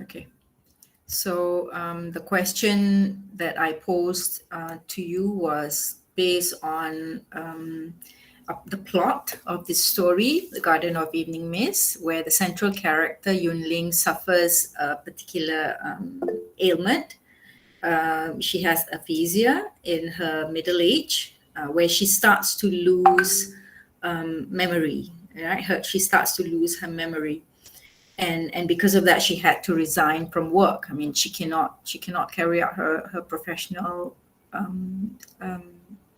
Okay. So the question that I posed to you was based on the plot of this story, The Garden of Evening Mist, where the central character Yunling suffers a particular ailment. She has aphasia in her middle age, where she starts to lose memory. Right? She starts to lose her memory. And because of that, she had to resign from work. I mean, she cannot carry out her professional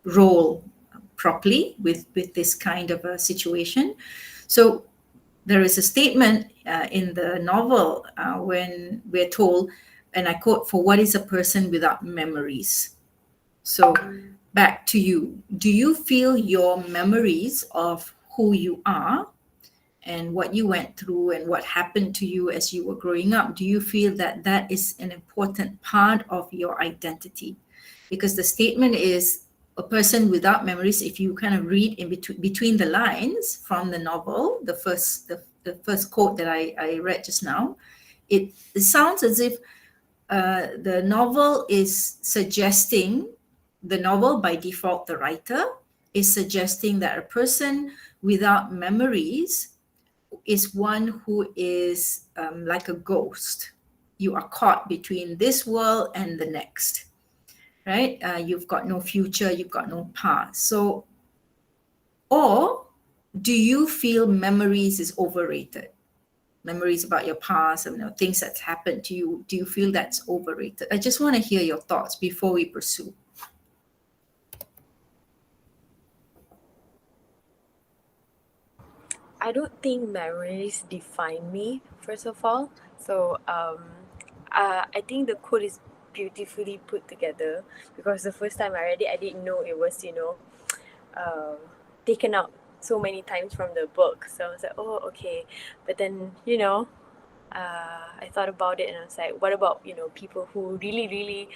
role properly with this kind of a situation. So there is a statement in the novel when we're told, and I quote, "For what is a person without memories?" So back to you. Do you feel your memories of who you are and what you went through and what happened to you as you were growing up, do you feel that that is an important part of your identity? Because the statement is a person without memories. If you kind of read in between the lines from the novel, the first quote that I read just now, it sounds as if the novel is suggesting, the novel by default, the writer is suggesting that a person without memories is one who is like a ghost. You are caught between this world and the next, right? You've got no future, you've got no past. So, or do you feel memories is overrated? Memories about your past and things that's happened to you, do you feel that's overrated? I just want to hear your thoughts before we pursue. I don't think memories define me, first of all. So I think the quote is beautifully put together, because the first time I read it, I didn't know it was, taken out so many times from the book. So I was like, oh, okay. But then, I thought about it and I was like, what about, people who really, really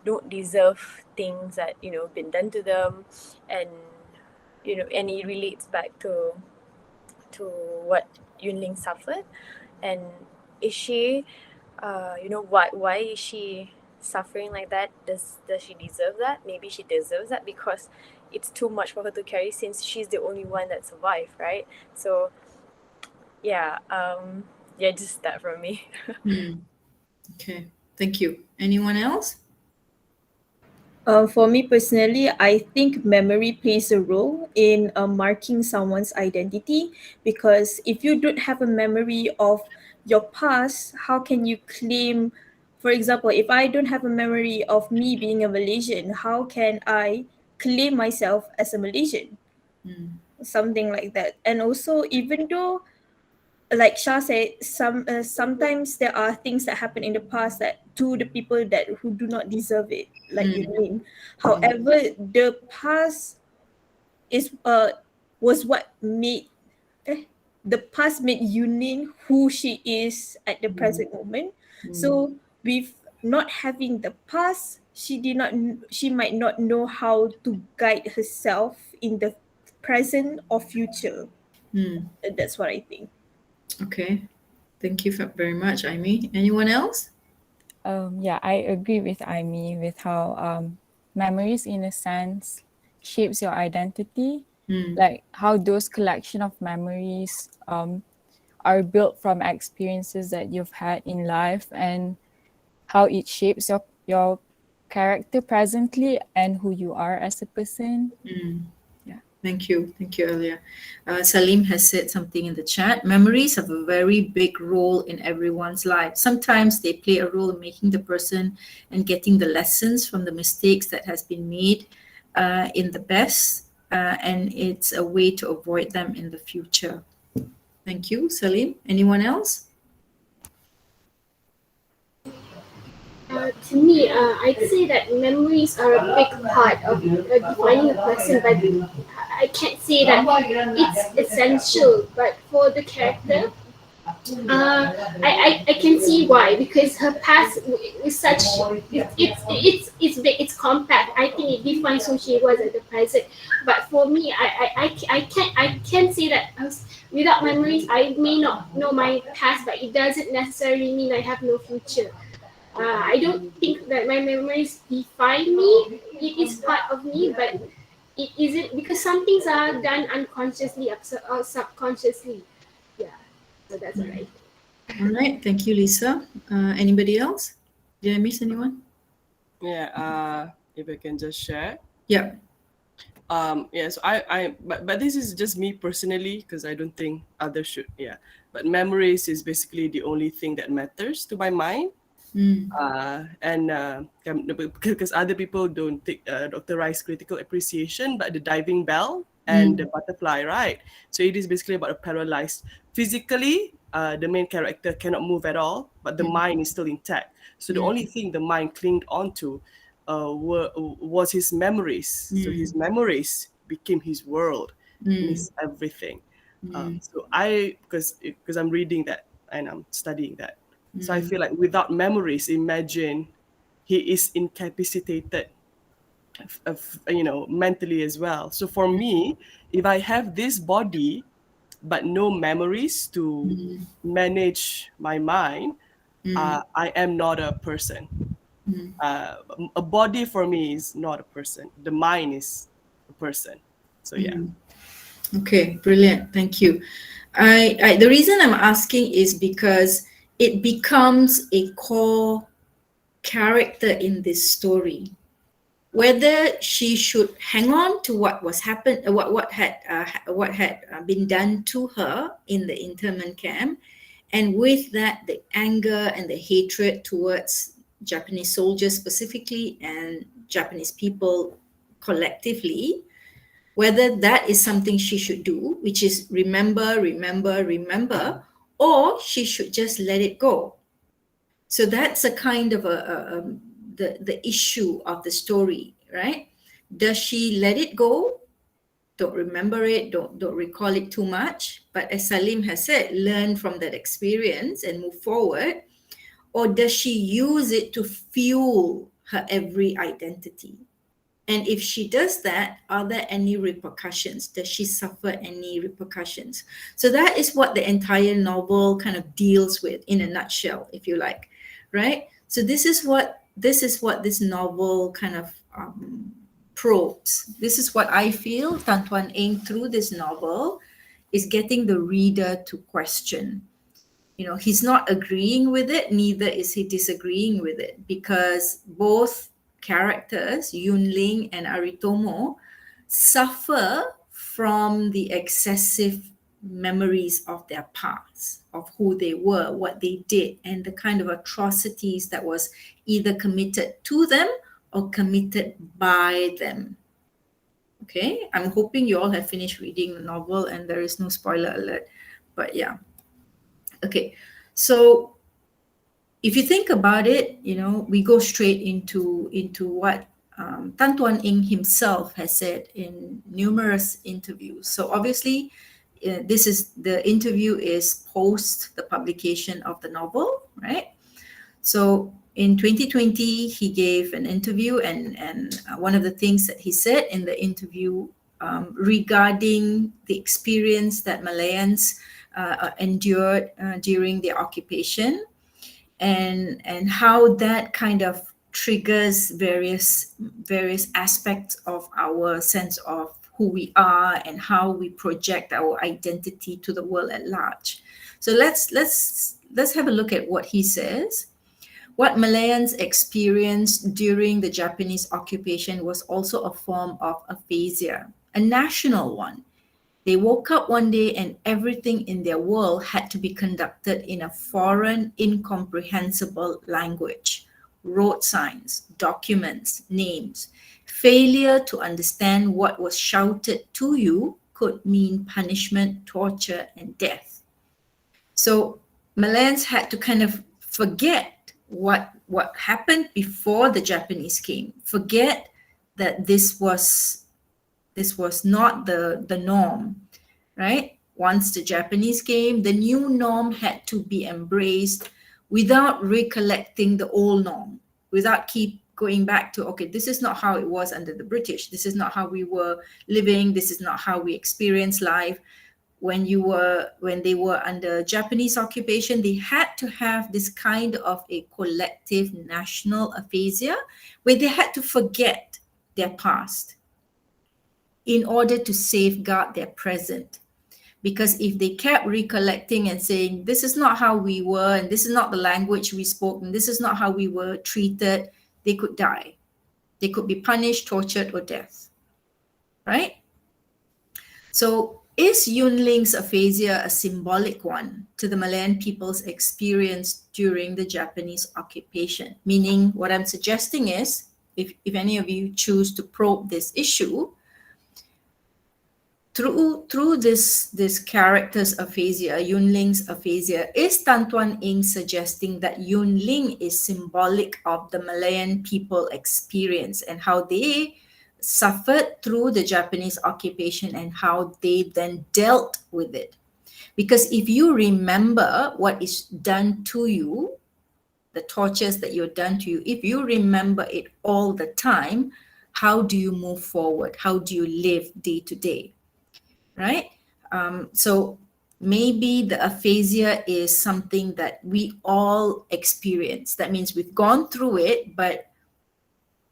don't deserve things that, been done to them, and, and it relates back to what Yunling suffered. And is she, why is she suffering like that? Does she deserve that? Maybe she deserves that because it's too much for her to carry, since she's the only one that survived, right? So yeah, just that from me. Okay, thank you. Anyone else? For me personally, I think memory plays a role in marking someone's identity, because if you don't have a memory of your past, how can you claim, for example, if I don't have a memory of me being a Malaysian, how can I claim myself as a Malaysian? Something like that. And also, even though, like Shah said, sometimes there are things that happen in the past that to the people that who do not deserve it, like you mean. However, the past is was what made the past made Yunin who she is at the present moment. So with not having the past, she might not know how to guide herself in the present or future. That's what I think. Okay, thank you very much, Aimee. Anyone else? Yeah, I agree with Aimee with how memories, in a sense, shapes your identity. Like how those collection of memories are built from experiences that you've had in life, and how it shapes your character presently and who you are as a person. Yeah, thank you, Elia. Salim has said something in the chat. Memories have a very big role in everyone's life. Sometimes they play a role in making the person and getting the lessons from the mistakes that has been made in the past, and it's a way to avoid them in the future. Thank you, Salim. Anyone else? To me, I'd say that memories are a big part of defining a person, but I can't say that it's essential. But for the character, I can see why, because her past is such, it's big, it's compact. I think it defines who she was at the present. But for me, I can say that without memories I may not know my past, but it doesn't necessarily mean I have no future. I don't think that my memories define me. It is part of me, but it isn't, because some things are done unconsciously or subconsciously. Yeah, so that's what I think. All right, thank you, Lisa. Anybody else? Did I miss anyone? Yeah, if I can just share. Yeah. Yeah, so but this is just me personally, because I don't think others should. Yeah, but memories is basically the only thing that matters to my mind. And because other people don't take Dr. Rice's critical appreciation, but the diving bell and the butterfly, right? So it is basically about a paralyzed physically. The main character cannot move at all, but the mind is still intact. So the only thing the mind clinged onto was his memories. So his memories became his world and his everything. So because I'm reading that and I'm studying that. So I feel like without memories, imagine he is incapacitated, mentally as well. So for me, if I have this body but no memories to manage my mind, I am not a person. A body for me is not a person. The mind is a person. So yeah. Okay, brilliant. Thank you. The reason I'm asking is because it becomes a core character in this story. Whether she should hang on to what was happened, what had been done to her in the internment camp, and with that, the anger and the hatred towards Japanese soldiers specifically and Japanese people collectively, whether that is something she should do, which is remember, remember, remember, or she should just let it go. So that's a kind of the issue of the story, right? Does she let it go? Don't remember it, don't recall it too much. But as Salim has said, learn from that experience and move forward. Or does she use it to fuel her every identity? And if she does that, are there any repercussions? Does she suffer any repercussions? So that is what the entire novel kind of deals with in a nutshell, if you like, right? So this is what this novel kind of probes. This is what I feel Tan Tuan Eng through this novel is getting the reader to question. He's not agreeing with it, neither is he disagreeing with it, because both characters, Yunling and Aritomo, suffer from the excessive memories of their past, of who they were, what they did, and the kind of atrocities that was either committed to them or committed by them. Okay, I'm hoping you all have finished reading the novel and there is no spoiler alert, but yeah. Okay, so if you think about it, we go straight into what Tan Tuan Eng himself has said in numerous interviews. So obviously, the interview is post the publication of the novel, right? So in 2020, he gave an interview, and one of the things that he said in the interview regarding the experience that Malayans endured during their occupation, and how that kind of triggers various aspects of our sense of who we are and how we project our identity to the world at large. So let's have a look at what he says. What Malayans experienced during the Japanese occupation was also a form of aphasia, a national one. They woke up one day and everything in their world had to be conducted in a foreign, incomprehensible language. Road signs, documents, names. Failure to understand what was shouted to you could mean punishment, torture, and death. So Malayans had to kind of forget what happened before the Japanese came. Forget that this was not the norm, right? once the Japanese came, the new norm had to be embraced without recollecting the old norm, without keep going back to, okay, this is not how it was under the British. This is not how we were living. This is not how we experienced life. When they were under Japanese occupation, they had to have this kind of a collective national aphasia where they had to forget their past in order to safeguard their present. Because if they kept recollecting and saying, this is not how we were, and this is not the language we spoke, and this is not how we were treated, they could die. They could be punished, tortured, or death, right? So is Yunling's aphasia a symbolic one to the Malayan people's experience during the Japanese occupation? Meaning, what I'm suggesting is, if any of you choose to probe this issue, through this character's aphasia, Yunling's aphasia, is Tan Tuan Ing suggesting that Yunling is symbolic of the Malayan people experience and how they suffered through the Japanese occupation and how they then dealt with it? Because if you remember what is done to you, the tortures that you're done to you, if you remember it all the time, how do you move forward? How do you live day to day? Right? So maybe the aphasia is something that we all experience. That means we've gone through it, but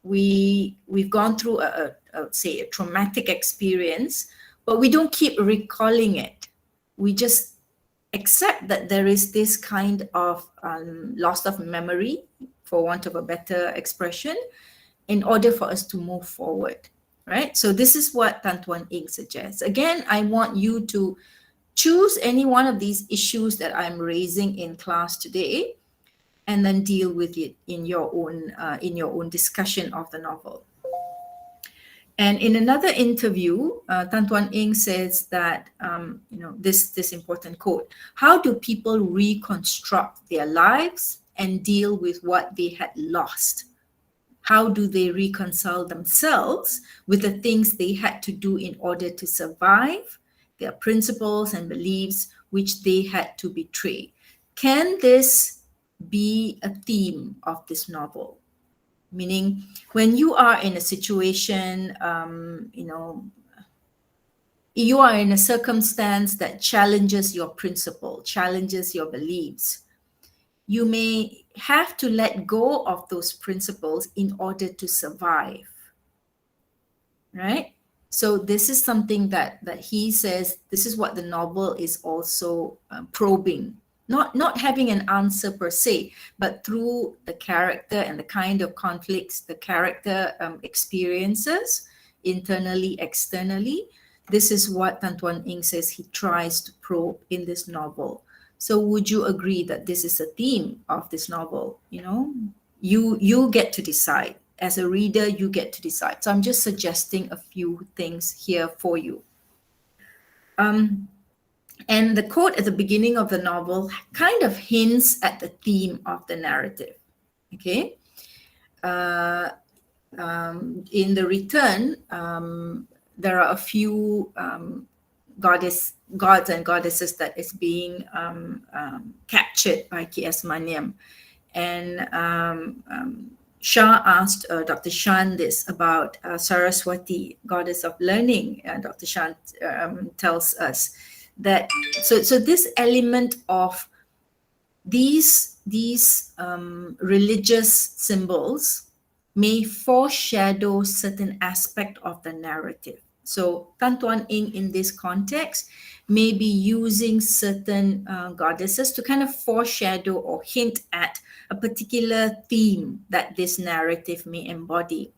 we've gone through I would say a traumatic experience, but we don't keep recalling it. We just accept that there is this kind of loss of memory, for want of a better expression, in order for us to move forward. Right? So this is what Tan Tuan Ing suggests. Again, I want you to choose any one of these issues that I'm raising in class today, and then deal with it in your own discussion of the novel. And in another interview, Tan Tuan Ing says that this important quote: "How do people reconstruct their lives and deal with what they had lost? How do they reconcile themselves with the things they had to do in order to survive, their principles and beliefs which they had to betray?" Can this be a theme of this novel? Meaning, when you are in a situation, you are in a circumstance that challenges your principle, challenges your beliefs, you may have to let go of those principles in order to survive, right? So this is something that he says, this is what the novel is also probing. Not having an answer per se, but through the character and the kind of conflicts the character experiences internally, externally. This is what Tan Tuan Ing says he tries to probe in this novel. So would you agree that this is a theme of this novel? You get to decide. As a reader, you get to decide. So I'm just suggesting a few things here for you. And the quote at the beginning of the novel kind of hints at the theme of the narrative. Okay. In the return, there are a few gods and goddesses that is being captured by K.S. Maniam. And Shah asked Dr. Shan this about Saraswati, goddess of learning. Dr. Shan tells us that, so this element of these religious symbols may foreshadow certain aspect of the narrative. So Tan Tuan Ing in this context may be using certain goddesses to kind of foreshadow or hint at a particular theme that this narrative may embody.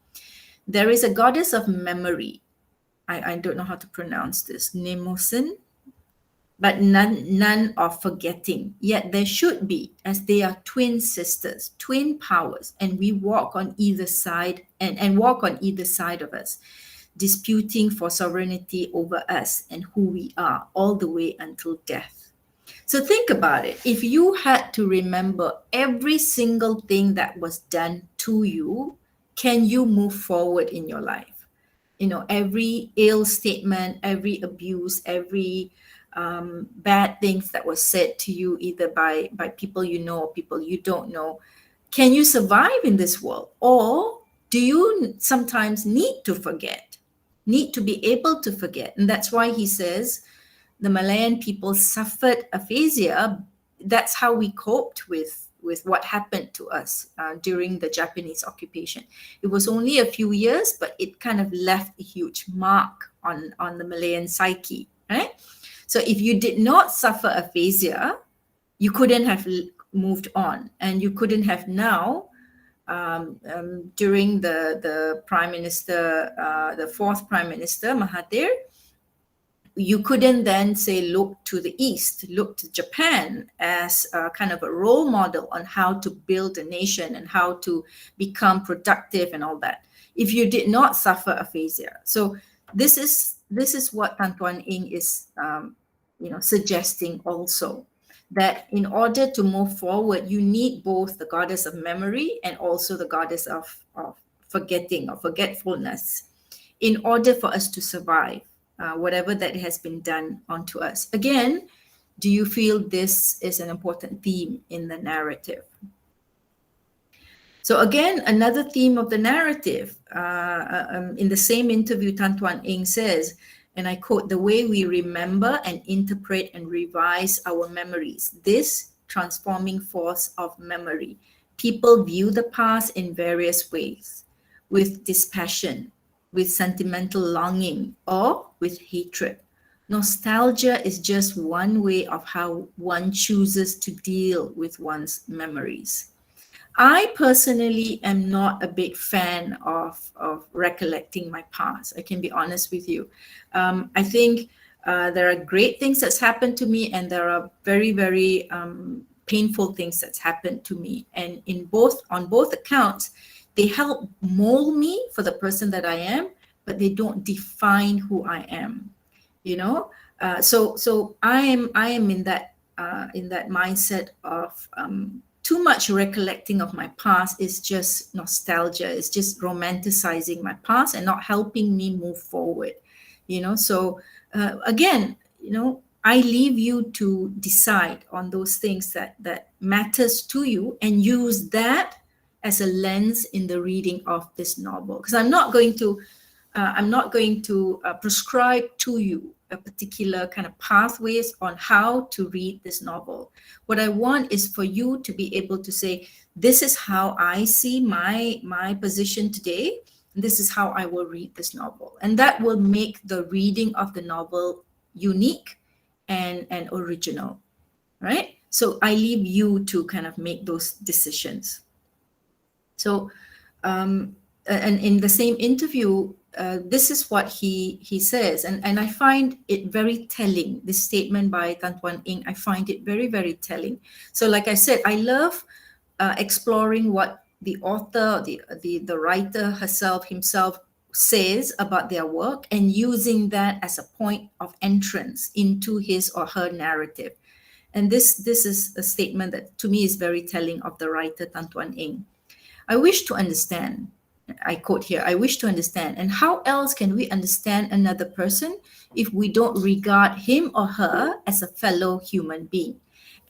There is a goddess of memory. I don't know how to pronounce this, Nemosin, but none of forgetting. Yet there should be, as they are twin sisters, twin powers, and we walk on either side and walk on either side of us, disputing for sovereignty over us and who we are all the way until death. So think about it. If you had to remember every single thing that was done to you, can you move forward in your life? Every ill statement, every abuse, every bad things that were said to you either by people you know or people you don't know, can you survive in this world? Or do you sometimes need to forget, need to be able to forget? And that's why he says the Malayan people suffered aphasia. That's how we coped with what happened to us during the Japanese occupation. It was only a few years, but it kind of left a huge mark on the Malayan psyche, right? So if you did not suffer aphasia, you couldn't have moved on, and you couldn't have now, during the Prime Minister, the fourth Prime Minister, Mahathir, you couldn't then say look to the East, look to Japan as a kind of a role model on how to build a nation and how to become productive and all that, if you did not suffer aphasia. So this is what Tan Tuan Ing is suggesting also, that in order to move forward, you need both the goddess of memory and also the goddess of forgetting or forgetfulness in order for us to survive whatever that has been done onto us. Again, do you feel this is an important theme in the narrative? So again, another theme of the narrative, in the same interview, Tan Tuan Ing says, and I quote, "The way we remember and interpret and revise our memories, this transforming force of memory. People view the past in various ways, with dispassion, with sentimental longing, or with hatred. Nostalgia is just one way of how one chooses to deal with one's memories." I personally am not a big fan of recollecting my past. I can be honest with you. I think there are great things that's happened to me, and there are very, very painful things that's happened to me. And on both accounts, they help mold me for the person that I am, but they don't define who I am. So I am in that mindset of too much recollecting of my past is just nostalgia. It's just romanticizing my past and not helping me move forward. So again, I leave you to decide on those things that matters to you, and use that as a lens in the reading of this novel. Because I'm not going to prescribe to you a particular kind of pathways on how to read this novel. What I want is for you to be able to say, this is how I see my position today. And this is how I will read this novel. And that will make the reading of the novel unique and original, right? So I leave you to kind of make those decisions. So, and in the same interview, this is what he says, and I find it very telling. This statement by Tan Tuan Ing, I find it very, very telling. So like I said, I love exploring what the author, the writer himself says about their work, and using that as a point of entrance into his or her narrative. And this is a statement that to me is very telling of the writer Tan Tuan Ing. I wish to understand, I quote here, "I wish to understand, and how else can we understand another person if we don't regard him or her as a fellow human being?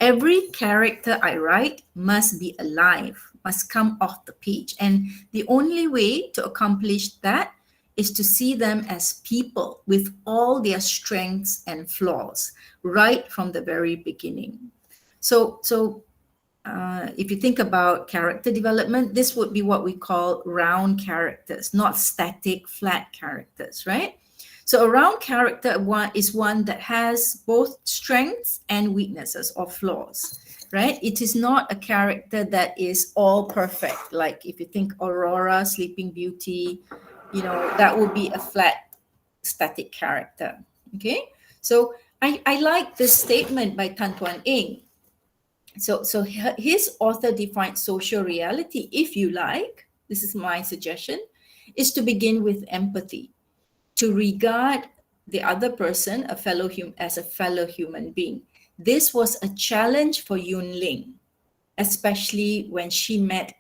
Every character I write must be alive, must come off the page, and the only way to accomplish that is to see them as people with all their strengths and flaws right from the very beginning." So if you think about character development, this would be what we call round characters, not static, flat characters, right? So a round character is one that has both strengths and weaknesses or flaws, right? It is not a character that is all perfect. Like if you think Aurora, Sleeping Beauty, that would be a flat, static character, okay? So I like this statement by Tan Tuan Ing. So his author defines social reality, if you like, this is my suggestion, is to begin with empathy, to regard the other person, as a fellow human being. This was a challenge for Yun Ling, especially when she met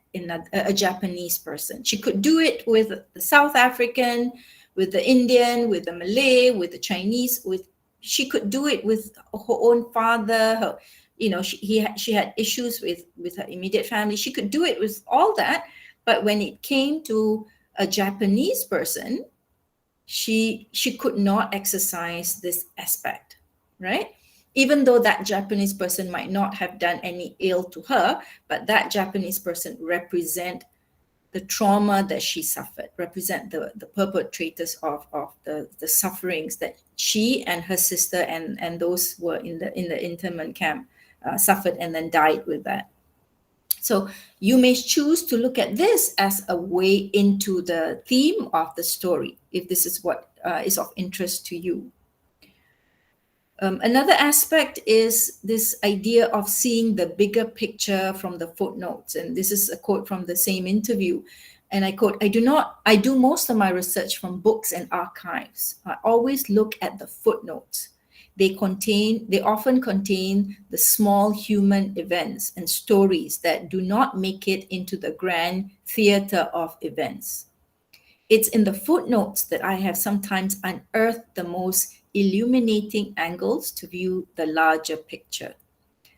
a Japanese person. She could do it with the South African, with the Indian, with the Malay, with the Chinese, with She could do it with her own father. She had issues with her immediate family. She could do it with all that, but when it came to a Japanese person, she could not exercise this aspect, right? Even though that Japanese person might not have done any ill to her, but that Japanese person represent the trauma that she suffered, represent the perpetrators of the sufferings that she and her sister and those who were in the internment camp suffered and then died with that. So you may choose to look at this as a way into the theme of the story, if this is what is of interest to you. Another aspect is this idea of seeing the bigger picture from the footnotes. And this is a quote from the same interview. And I quote, I do most of my research from books and archives. I always look at the footnotes. They often contain the small human events and stories that do not make it into the grand theater of events. It's in the footnotes that I have sometimes unearthed the most illuminating angles to view the larger picture,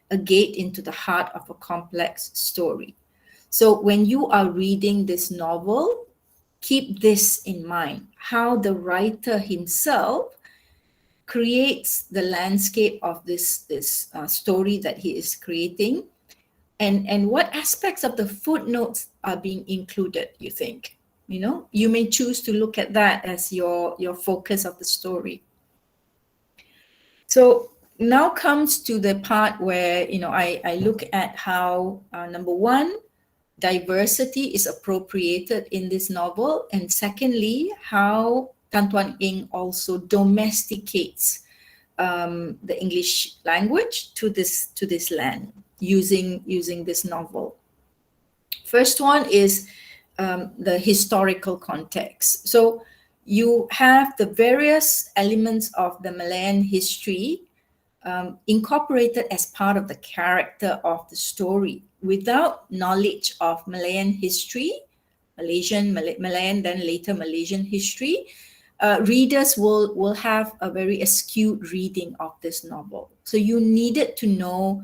a gate into the heart of a complex story. So when you are reading this novel, keep this in mind, how the writer himself creates the landscape of this story that he is creating, and what aspects of the footnotes are being included, you think? You may choose to look at that as your focus of the story. So now comes to the part where I look at how number one, diversity is appropriated in this novel, and secondly, how Tan Tuan Eng also domesticates the English language to this land using this novel. First one is the historical context. So you have the various elements of the Malayan history incorporated as part of the character of the story. Without knowledge of Malayan history, Malayan, then later Malaysian history, readers will have a very astute reading of this novel. So you needed to know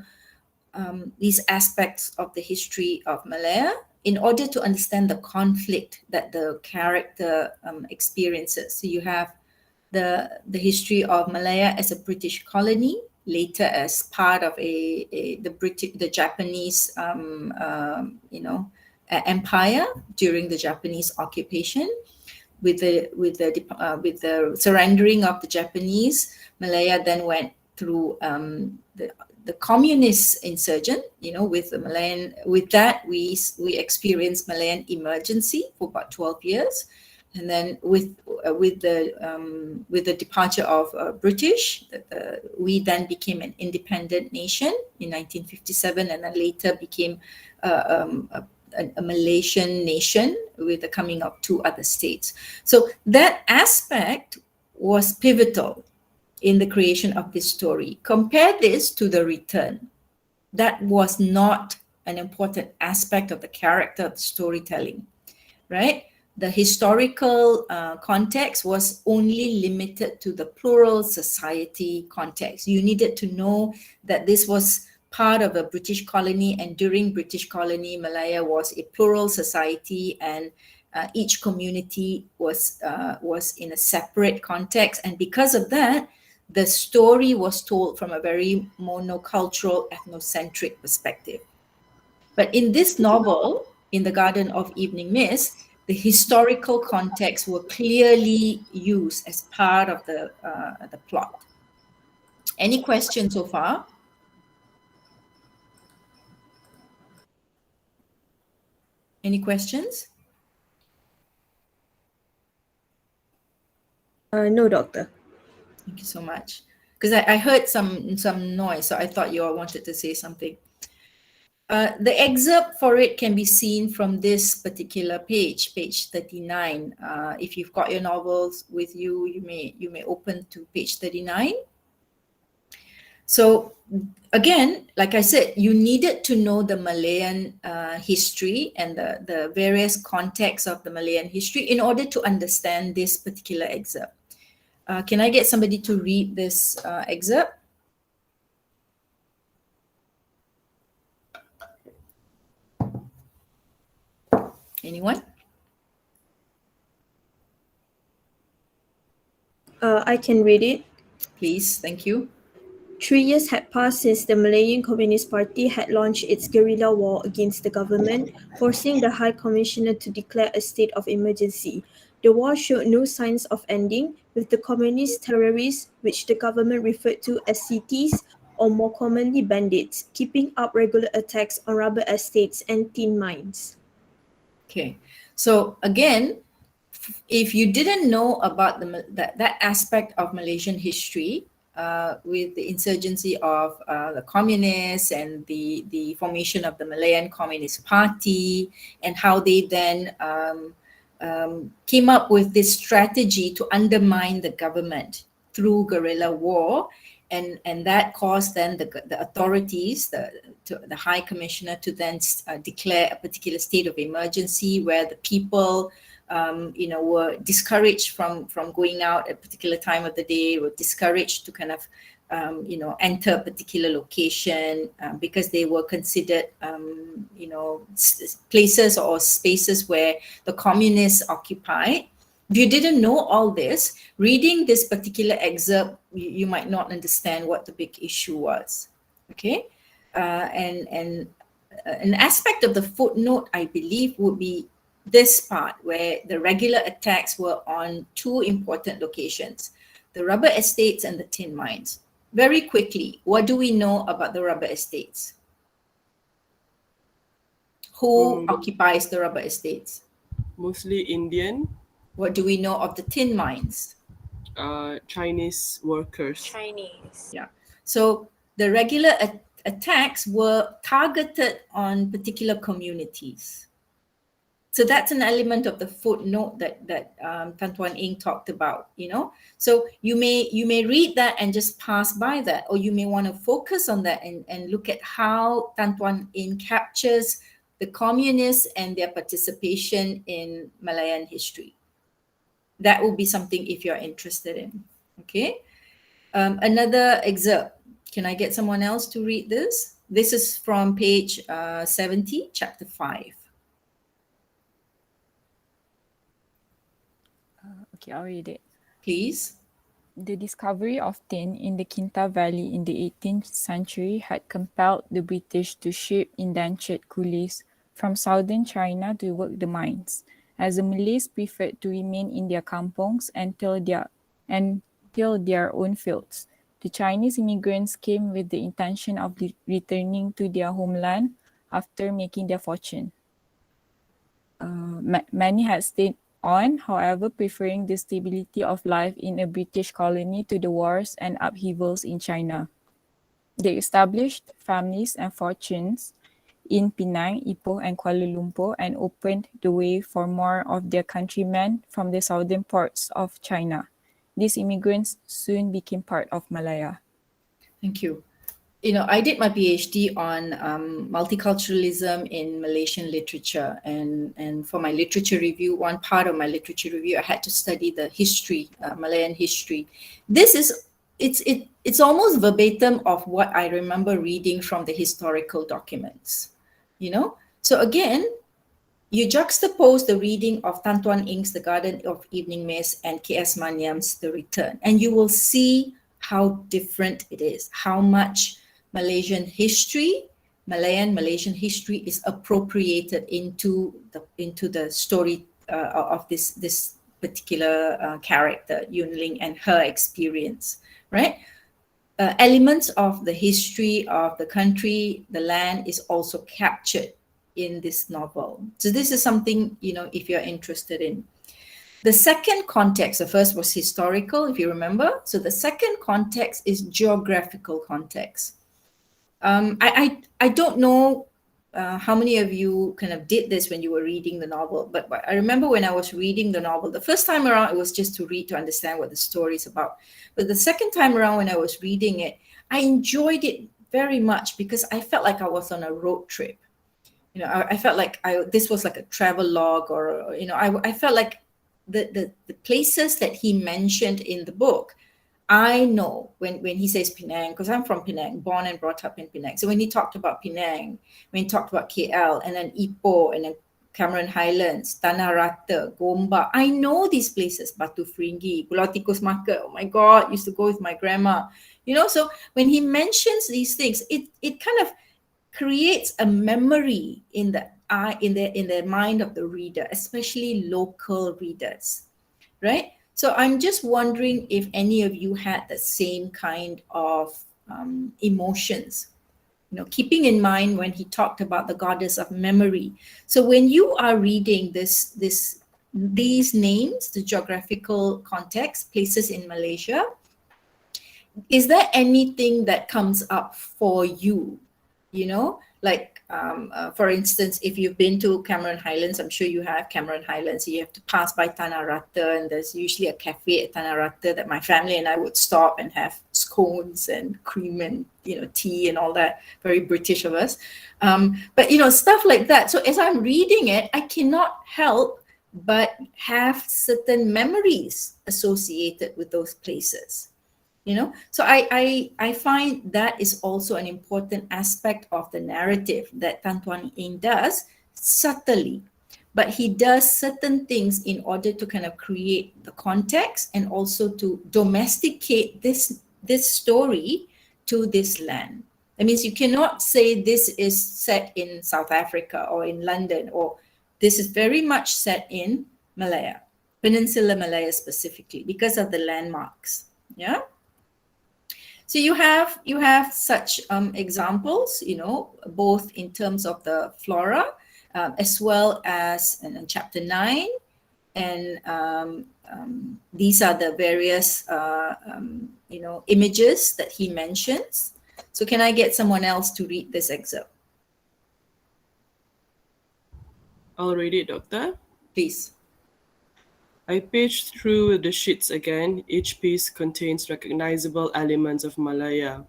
these aspects of the history of Malaya in order to understand the conflict that the character experiences. So you have the history of Malaya as a British colony, later as part of the Japanese empire during the Japanese occupation. With the surrendering of the Japanese, Malaya then went through the communist insurgent. With the Malayan, with that we experienced Malayan emergency for about 12 years, and then with the departure of British, we then became an independent nation in 1957, and then later became a Malaysian nation with the coming of two other states. So that aspect was pivotal in the creation of this story. Compare this to The Return. That was not an important aspect of the character of the storytelling, right? The historical context was only limited to the plural society context. You needed to know that this was part of a British colony, and during British colony, Malaya was a plural society, and each community was in a separate context. And because of that, the story was told from a very monocultural, ethnocentric perspective. But in this novel, In the Garden of Evening Mist, the historical context were clearly used as part of the plot. Any questions so far? Any questions? No, doctor. Thank you so much. Because I heard some noise, so I thought you all wanted to say something. The excerpt for it can be seen from this particular page 39. If you've got your novels with you, you may open to page 39. So again, like I said, you needed to know the Malayan history and the various contexts of the Malayan history in order to understand this particular excerpt. Can I get somebody to read this excerpt? Anyone? I can read it. Please, thank you. 3 years had passed since the Malayan Communist Party had launched its guerrilla war against the government, forcing the High Commissioner to declare a state of emergency. The war showed no signs of ending, with the communist terrorists, which the government referred to as cities, or more commonly bandits, keeping up regular attacks on rubber estates and tin mines. Okay, so again, if you didn't know about that aspect of Malaysian history, with the insurgency of the communists and the formation of the Malayan Communist Party, and how they then came up with this strategy to undermine the government through guerrilla war, and that caused then the authorities, the High Commissioner, to then declare a particular state of emergency where the people were discouraged from going out at a particular time of the day, were discouraged to kind of enter a particular location because they were considered places or spaces where the communists occupied. If you didn't know all this, reading this particular excerpt, you might not understand what the big issue was. Okay, and an aspect of the footnote, I believe, would be this part where the regular attacks were on two important locations, the rubber estates and the tin mines. Very quickly, what do we know about the rubber estates? Who occupies the rubber estates? Mostly Indian. What do we know of the tin mines? Chinese workers. Chinese. Yeah. So the regular attacks were targeted on particular communities. So that's an element of the footnote that Tan Tuan Eng talked about, So you may read that and just pass by that, or you may want to focus on that and look at how Tan Tuan Eng captures the communists and their participation in Malayan history. That will be something if you're interested in. Okay. Another excerpt. Can I get someone else to read this? This is from page 70, chapter 5. Okay, I'll read it. Please. The discovery of tin in the Kinta Valley in the 18th century had compelled the British to ship indentured coolies from southern China to work the mines, as the Malays preferred to remain in their kampongs and till their own fields. The Chinese immigrants came with the intention of returning to their homeland after making their fortune. Many had stayed on, however, preferring the stability of life in a British colony to the wars and upheavals in China. They established families and fortunes in Penang, Ipoh, and Kuala Lumpur, and opened the way for more of their countrymen from the southern ports of China. These immigrants soon became part of Malaya. Thank you. I did my PhD on multiculturalism in Malaysian literature, and for my literature review, one part of my literature review, I had to study the history, Malayan history. It's almost verbatim of what I remember reading from the historical documents. So again, you juxtapose the reading of Tan Tuan Eng's The Garden of Evening Mist and K.S. Maniam's The Return, and you will see how different it is, how much Malayan Malaysian history is appropriated into the story of this particular character, Yun Ling, and her experience, right? Elements of the history of the country, the land, is also captured in this novel. So this is something, if you're interested in. The second context, the first was historical, if you remember. So the second context is geographical context. I don't know how many of you kind of did this when you were reading the novel, but I remember when I was reading the novel, the first time around, it was just to read, to understand what the story is about. But the second time around, when I was reading it, I enjoyed it very much because I felt like I was on a road trip. I felt like this was like a travel log, or, I felt like the places that he mentioned in the book, I know when he says Penang, because I'm from Penang, born and brought up in Penang. So when he talked about Penang, when he talked about KL, and then Ipoh, and then Cameron Highlands, Tanah Rata, Gombak, I know these places, Batu Feringhi, Pulau Tikus Market, oh my God, used to go with my grandma. You know, so when he mentions these things, it kind of creates a memory in the mind of the reader, especially local readers, right? So I'm just wondering if any of you had the same kind of emotions, you know, keeping in mind when he talked about the goddess of memory. So when you are reading these names, the geographical context, places in Malaysia, is there anything that comes up for you? You know, like for instance, if you've been to Cameron Highlands, I'm sure you have Cameron Highlands, you have to pass by Tanah Rata, and there's usually a cafe at Tanah Rata that my family and I would stop and have scones and cream and, you know, tea and all that. Very British of us. But, you know, stuff like that. So as I'm reading it, I cannot help but have certain memories associated with those places. You know, so I find that is also an important aspect of the narrative that Tan Tuan Eng does subtly, but he does certain things in order to kind of create the context and also to domesticate this story to this land. That means you cannot say this is set in South Africa or in London, or this is very much set in Malaya, Peninsula Malaya specifically, because of the landmarks. Yeah. So you have such examples, you know, both in terms of the flora, as well as in chapter 9, and these are the various you know, images that he mentions. So can I get someone else to read this excerpt? I'll read it, Doctor. Please. I paged through the sheets again. Each piece contains recognizable elements of Malaya.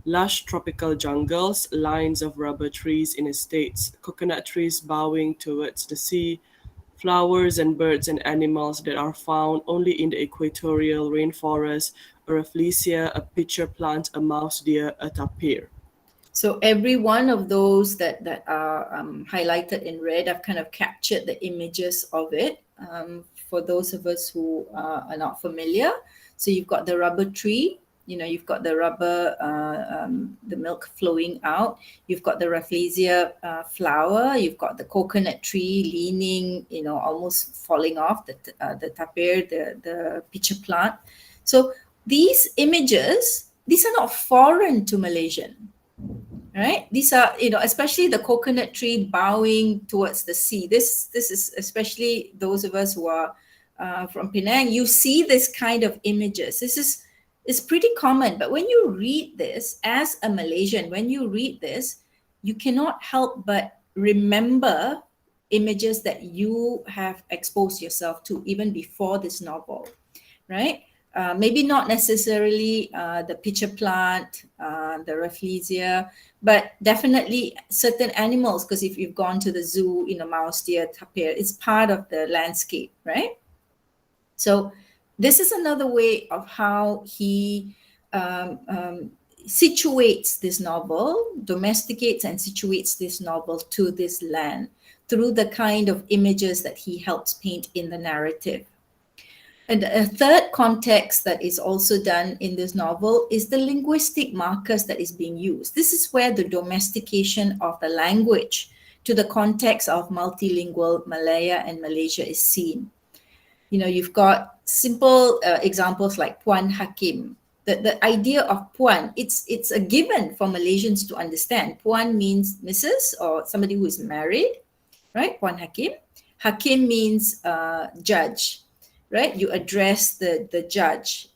Lush tropical jungles, lines of rubber trees in estates, coconut trees bowing towards the sea, flowers and birds and animals that are found only in the equatorial rainforest, a rafflesia, a pitcher plant, a mouse deer, a tapir. So every one of those that are highlighted in red, I've kind of captured the images of it. For those of us who are not familiar, so you've got the rubber tree, you know, you've got the rubber, the milk flowing out, you've got the rafflesia flower, you've got the coconut tree leaning, you know, almost falling off, the tapir, the pitcher plant. So these images, these are not foreign to Malaysian. Right, these are, you know, especially the coconut tree bowing towards the sea. This is especially those of us who are from Penang. You see this kind of images. This is pretty common. But when you read this as a Malaysian, when you read this, you cannot help but remember images that you have exposed yourself to even before this novel, right? Maybe not necessarily the pitcher plant, the rafflesia, but definitely certain animals, because if you've gone to the zoo, you know, mouse, deer, tapir, it's part of the landscape, right? So this is another way of how he situates this novel, domesticates and situates this novel to this land through the kind of images that he helps paint in the narrative. And a third context that is also done in this novel is the linguistic markers that is being used. This is where the domestication of the language to the context of multilingual Malaya and Malaysia is seen. You know, you've got simple examples like Puan Hakim. The idea of Puan, it's a given for Malaysians to understand. Puan means Mrs. or somebody who is married, right? Puan Hakim. Hakim means judge. Right, you address the judge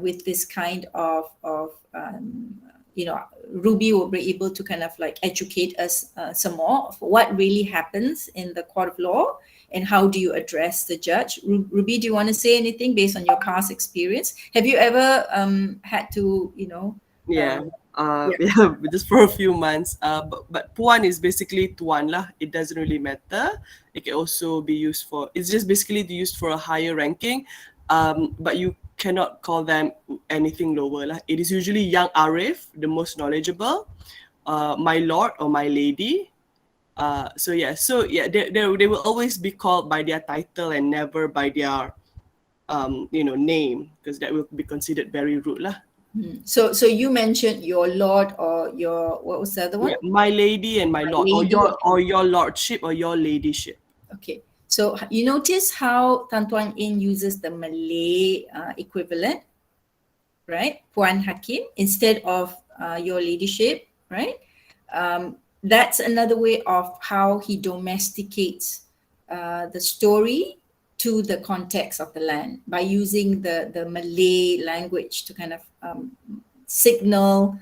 with this kind of you know, Ruby will be able to kind of like educate us some more of what really happens in the court of law and how do you address the judge. Ruby, do you want to say anything based on your past experience? Have you ever had to, you know, Yeah. Yeah. Yeah, just for a few months. But puan is basically tuan lah. It doesn't really matter. It can also be used for. It's just basically used for a higher ranking. But you cannot call them anything lower lah. It is usually young Arif, the most knowledgeable, my lord or my lady. So yeah, they will always be called by their title and never by their name, because that will be considered very rude lah. So you mentioned your lord or your, what was the other one? Yeah, my lady and my lord, lady, or your lordship or your ladyship. Okay. So you notice how Tan Tuan Yin uses the Malay equivalent, right? Puan Hakim instead of your ladyship, right? That's another way of how he domesticates the story to the context of the land by using the Malay language to kind of signal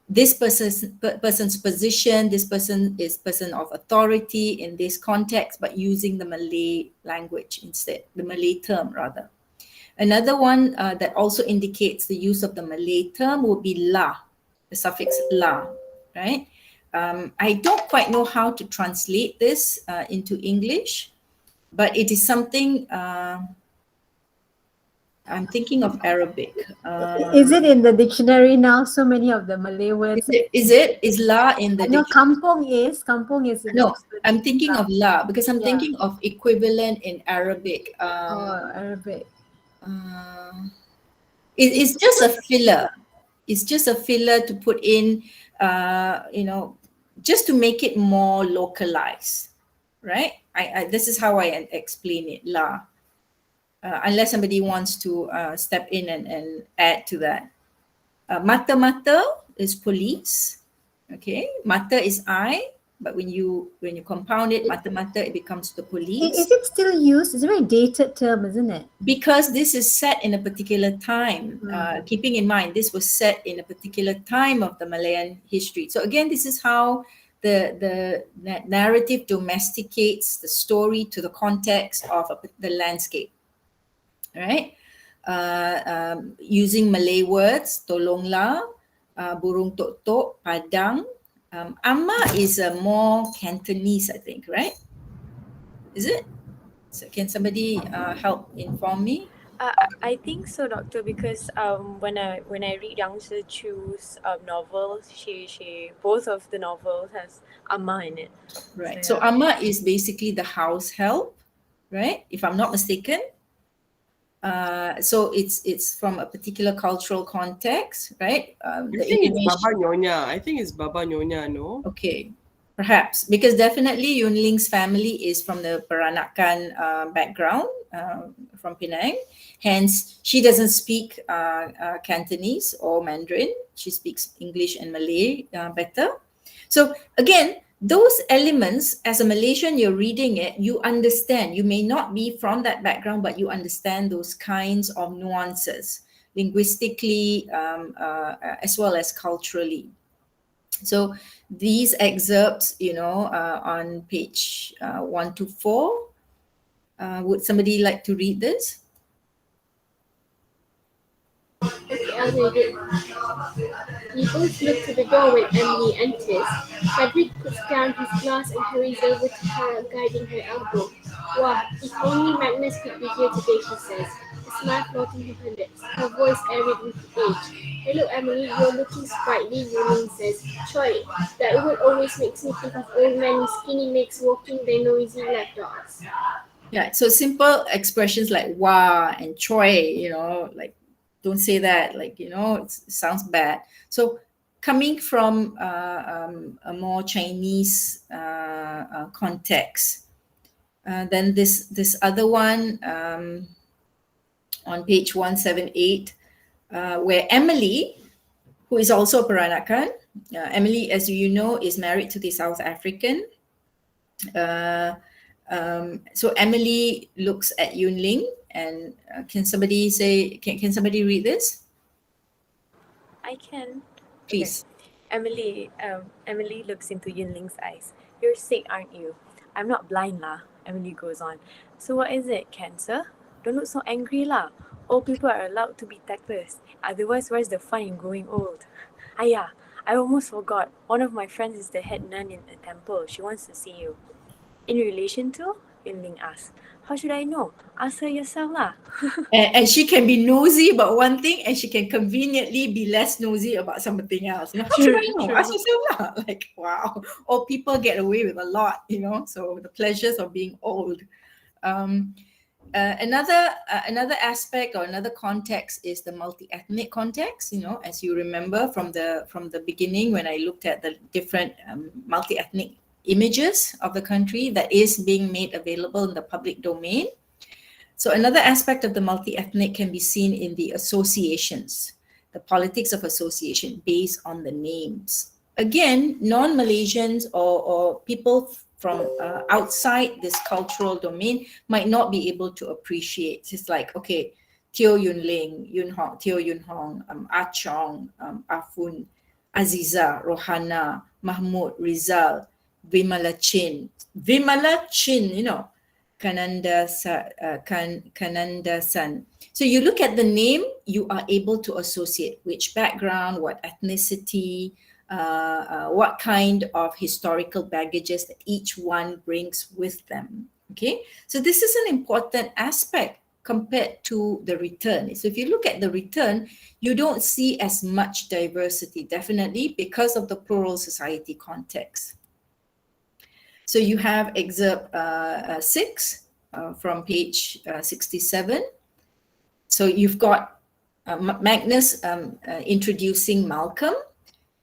this person's position. This person is person of authority in this context, but using the Malay language instead, the Malay term rather. Another one that also indicates the use of the Malay term would be la, the suffix la, right? I don't quite know how to translate this into English, but it is something, I'm thinking of Arabic. Is it in the dictionary now? So many of the Malay words. Is la in the No, dictionary? kampung is in No, Oxford. I'm thinking of la because I'm Yeah. thinking of equivalent in Arabic. Arabic. It's just a filler. It's just a filler to put in, just to make it more localized, right? This is how I explain it, la. Unless somebody wants to step in and add to that. Mata is police, okay? Mata is eye, but when you compound it, mata, it becomes the police. Is it still used? It's a very dated term, isn't it? Because this is set in a particular time, keeping in mind this was set in a particular time of the Malayan history. So again, this is how the narrative domesticates the story to the context of the landscape, right? Using Malay words, tolonglah, burung tok-tok, padang. Amma is a more Cantonese, I think, right? Is it? So can somebody help inform me? I think so, Doctor, because when I read Yang Tzu Chu's novels, she both of the novels has Amma in it. Right. So Amma is basically the house help, right? If I'm not mistaken. So it's from a particular cultural context, right? I think it's Baba Nyonya. I think it's Baba Nyonya, no? Okay, perhaps because definitely Yun Ling's family is from the Peranakan background, from Penang. Hence, she doesn't speak Cantonese or Mandarin. She speaks English and Malay better. So again, those elements, as a Malaysian, you're reading it, you understand. You may not be from that background, but you understand those kinds of nuances linguistically as well as culturally. So these excerpts, on page 1 to 4, would somebody like to read this? Okay, I'll read it. We both look to the door when Emily enters. Frederick puts down his glass and hurries over to her, guiding her elbow. Wow, if only Magnus could be here today, she says, a smile floating her lips, her voice arid with age. Hello, Emily, you're looking sprightly, Yuling says. Choi, that word always makes me think of old men with skinny legs walking their noisy lapdogs. Yeah, so simple expressions like wah and choi, like don't say that, like, it sounds bad. So coming from a more Chinese context, then this other one on page 178, where Emily, who is also Peranakan, Emily, as you know, is married to the South African. So Emily looks at Yun Ling, and can somebody say, can somebody read this? I can. Please. Okay. Emily looks into Yun Ling's eyes. You're sick, aren't you? I'm not blind lah, Emily goes on. So what is it, cancer? Don't look so angry lah. Old people are allowed to be tactless. Otherwise, where's the fun in growing old? Yeah, I almost forgot. One of my friends is the head nun in a temple. She wants to see you. In relation to? Yunling asked. How should I know? Ask her yourself lah. And she can be nosy about one thing, and she can conveniently be less nosy about something else. How should I know? True. Ask yourself lah. Like, wow. Old people get away with a lot, so the pleasures of being old. Another aspect or another context is the multi-ethnic context. As you remember from the beginning, when I looked at the different multi-ethnic images of the country that is being made available in the public domain. So another aspect of the multi-ethnic can be seen in the associations, the politics of association based on the names. Again, non-Malaysians or people from outside this cultural domain might not be able to appreciate. It's like, okay, Teo Yun Ling, Teo Yun Hong, Ah Chong, Afun, Aziza, Rohana, Mahmud, Rizal, Vimala Chin, Kananda San. So you look at the name, you are able to associate which background, what ethnicity, what kind of historical baggages that each one brings with them. Okay, so this is an important aspect compared to the return. So if you look at the return, you don't see as much diversity, definitely because of the plural society context. So you have excerpt 6 from page 67. So you've got Magnus introducing Malcolm.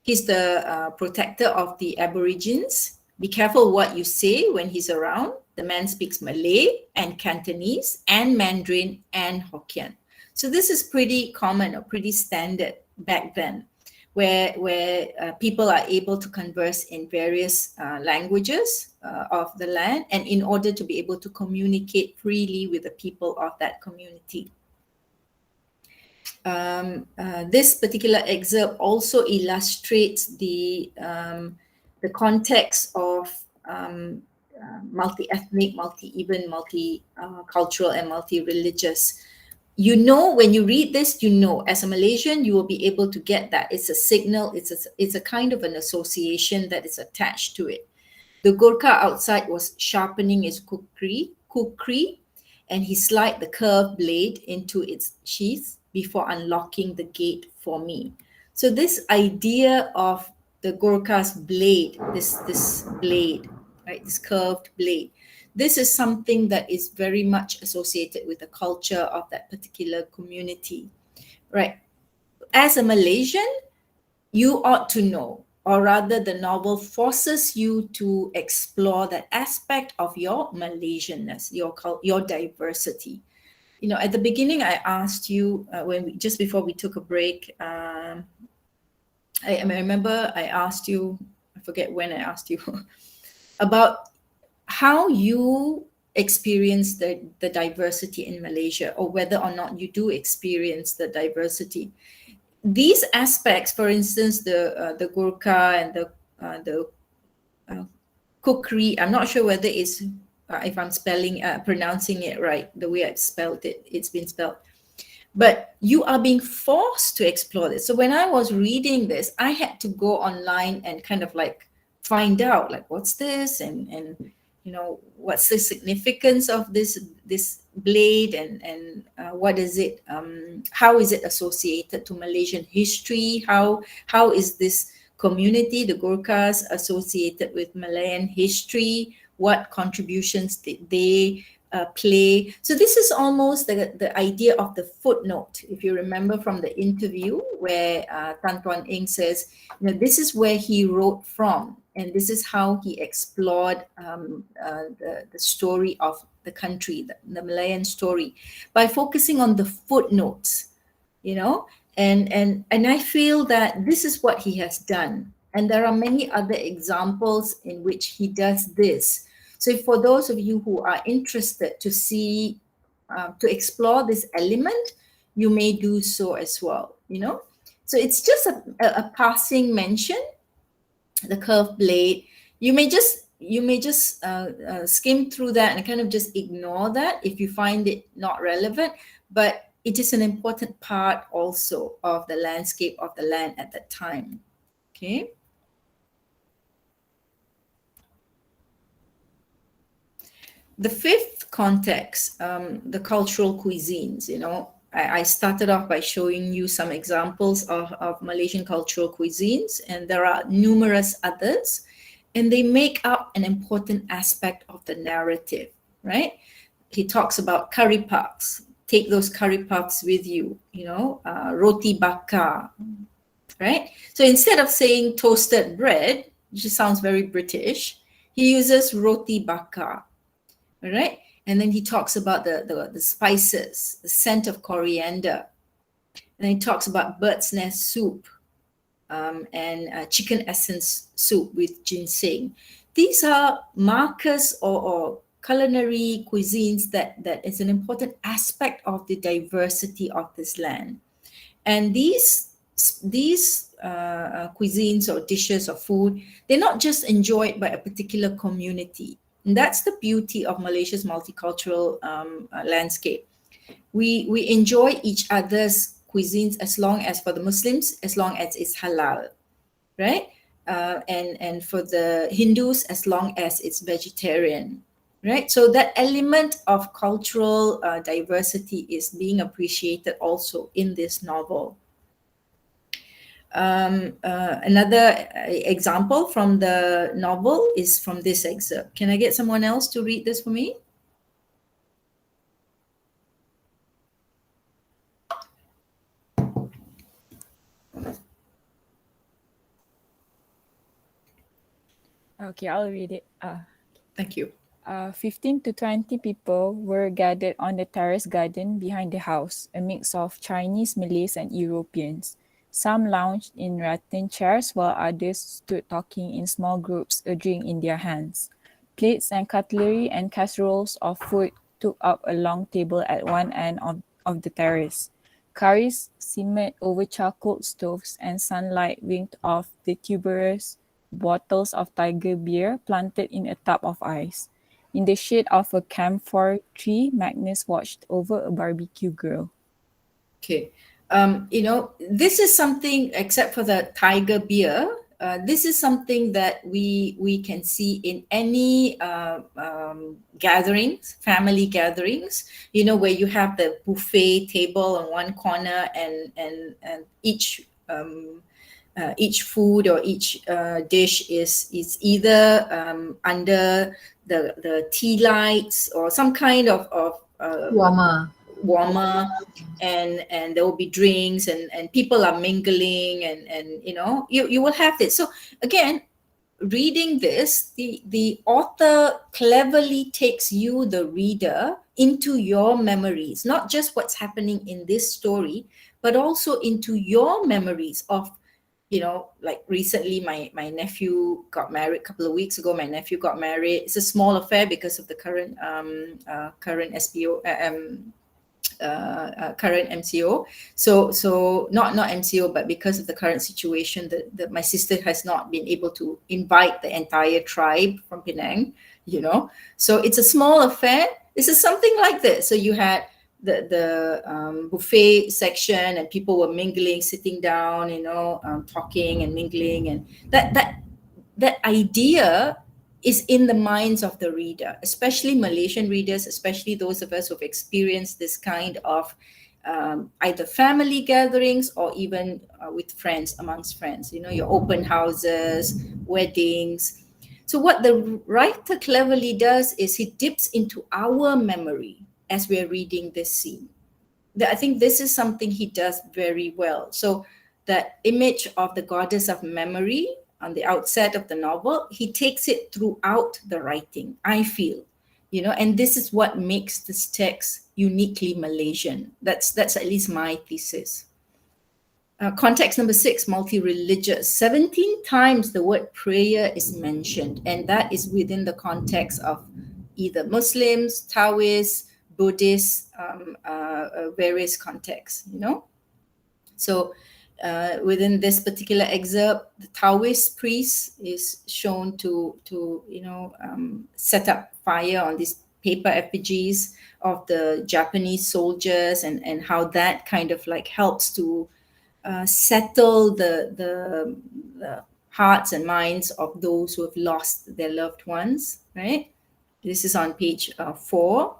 He's the protector of the Aborigines. Be careful what you say when he's around. The man speaks Malay and Cantonese and Mandarin and Hokkien. So this is pretty common or pretty standard back then, where people are able to converse in various languages of the land, and in order to be able to communicate freely with the people of that community. This particular excerpt also illustrates the context of multi-ethnic, multi-even, multi-cultural, and multi-religious. When you read this, as a Malaysian, you will be able to get that. It's a signal, it's a kind of an association that is attached to it. The Gurkha outside was sharpening his kukri, and he slid the curved blade into its sheath before unlocking the gate for me. So this idea of the Gurkha's blade, this blade, right, this curved blade, this is something that is very much associated with the culture of that particular community, right? As a Malaysian, you ought to know, or rather the novel forces you to explore that aspect of your Malaysianness, your diversity. At the beginning, I asked you just before we took a break, I remember I asked you, I forget when I asked you, about how you experience the diversity in Malaysia, or whether or not you do experience the diversity. These aspects, for instance, the Gurkha and the kukri, I'm not sure whether it's if I'm pronouncing it right, the way I've spelled it, it's been spelled. But you are being forced to explore this. So when I was reading this, I had to go online and kind of like find out, like, what's this, and what's the significance of this blade, and what is it? How is it associated to Malaysian history? How is this community, the Gurkhas, associated with Malayan history? What contributions did they play? So this is almost the idea of the footnote. If you remember from the interview where Tan Tuan Eng says, this is where he wrote from, and this is how he explored the story of the country, the Malayan story, by focusing on the footnotes, and I feel that this is what he has done. And there are many other examples in which he does this. So for those of you who are interested to see, to explore this element, you may do so as well, So it's just a passing mention, the curved blade. You may just skim through that and kind of just ignore that if you find it not relevant. But it is an important part also of the landscape of the land at that time. Okay. The fifth context, the cultural cuisines, I started off by showing you some examples of Malaysian cultural cuisines, and there are numerous others, and they make up an important aspect of the narrative, right? He talks about curry puffs. Take those curry puffs with you, roti bakar, right? So instead of saying toasted bread, which sounds very British, he uses roti bakar, all right? And then he talks about the spices, the scent of coriander. And then he talks about bird's nest soup and chicken essence soup with ginseng. These are markers or culinary cuisines that is an important aspect of the diversity of this land. And these cuisines or dishes or food, they're not just enjoyed by a particular community. And that's the beauty of Malaysia's multicultural landscape. We enjoy each other's cuisines as long as, for the Muslims, as long as it's halal, right? And for the Hindus, as long as it's vegetarian, right? So that element of cultural diversity is being appreciated also in this novel. Another example from the novel is from this excerpt. Can I get someone else to read this for me? Okay, I'll read it. Thank you. 15 to 20 people were gathered on the terrace garden behind the house, a mix of Chinese, Malays, and Europeans. Some lounged in rattan chairs while others stood talking in small groups, a drink in their hands. Plates and cutlery and casseroles of food took up a long table at one end of the terrace. Curries simmered over charcoal stoves, and sunlight winked off the tuberous bottles of tiger beer planted in a tub of ice. In the shade of a camphor tree, Magnus watched over a barbecue grill. Okay. This is something, except for the tiger beer, this is something that we can see in any gatherings, family gatherings, where you have the buffet table on one corner and each food or each dish is either under the tea lights or some kind of warmer, and there will be drinks and people are mingling and you will have this. So again, reading this, the author cleverly takes you, the reader, into your memories, not just what's happening in this story, but also into your memories of, like recently my nephew got married a couple of weeks ago. My nephew got married. It's a small affair because of the current SPO current MCO. So not MCO, but because of the current situation, that my sister has not been able to invite the entire tribe from Penang. So it's a small affair. This is something like this. So you had the buffet section, and people were mingling, sitting down, talking and mingling, and that idea is in the minds of the reader, especially Malaysian readers, especially those of us who've experienced this kind of either family gatherings or even with friends, amongst friends, your open houses, weddings. So what the writer cleverly does is he dips into our memory as we're reading this scene. I think this is something he does very well. So that image of the goddess of memory on the outset of the novel, he takes it throughout the writing, I feel, and this is what makes this text uniquely Malaysian. That's at least my thesis. Context number 6, multi-religious. 17 times the word prayer is mentioned, and that is within the context of either Muslims, Taoists, Buddhists, various contexts, So within this particular excerpt, the Taoist priest is shown to set up fire on this paper effigies of the Japanese soldiers, and how that kind of like helps to settle the hearts and minds of those who have lost their loved ones, right? This is on page 4.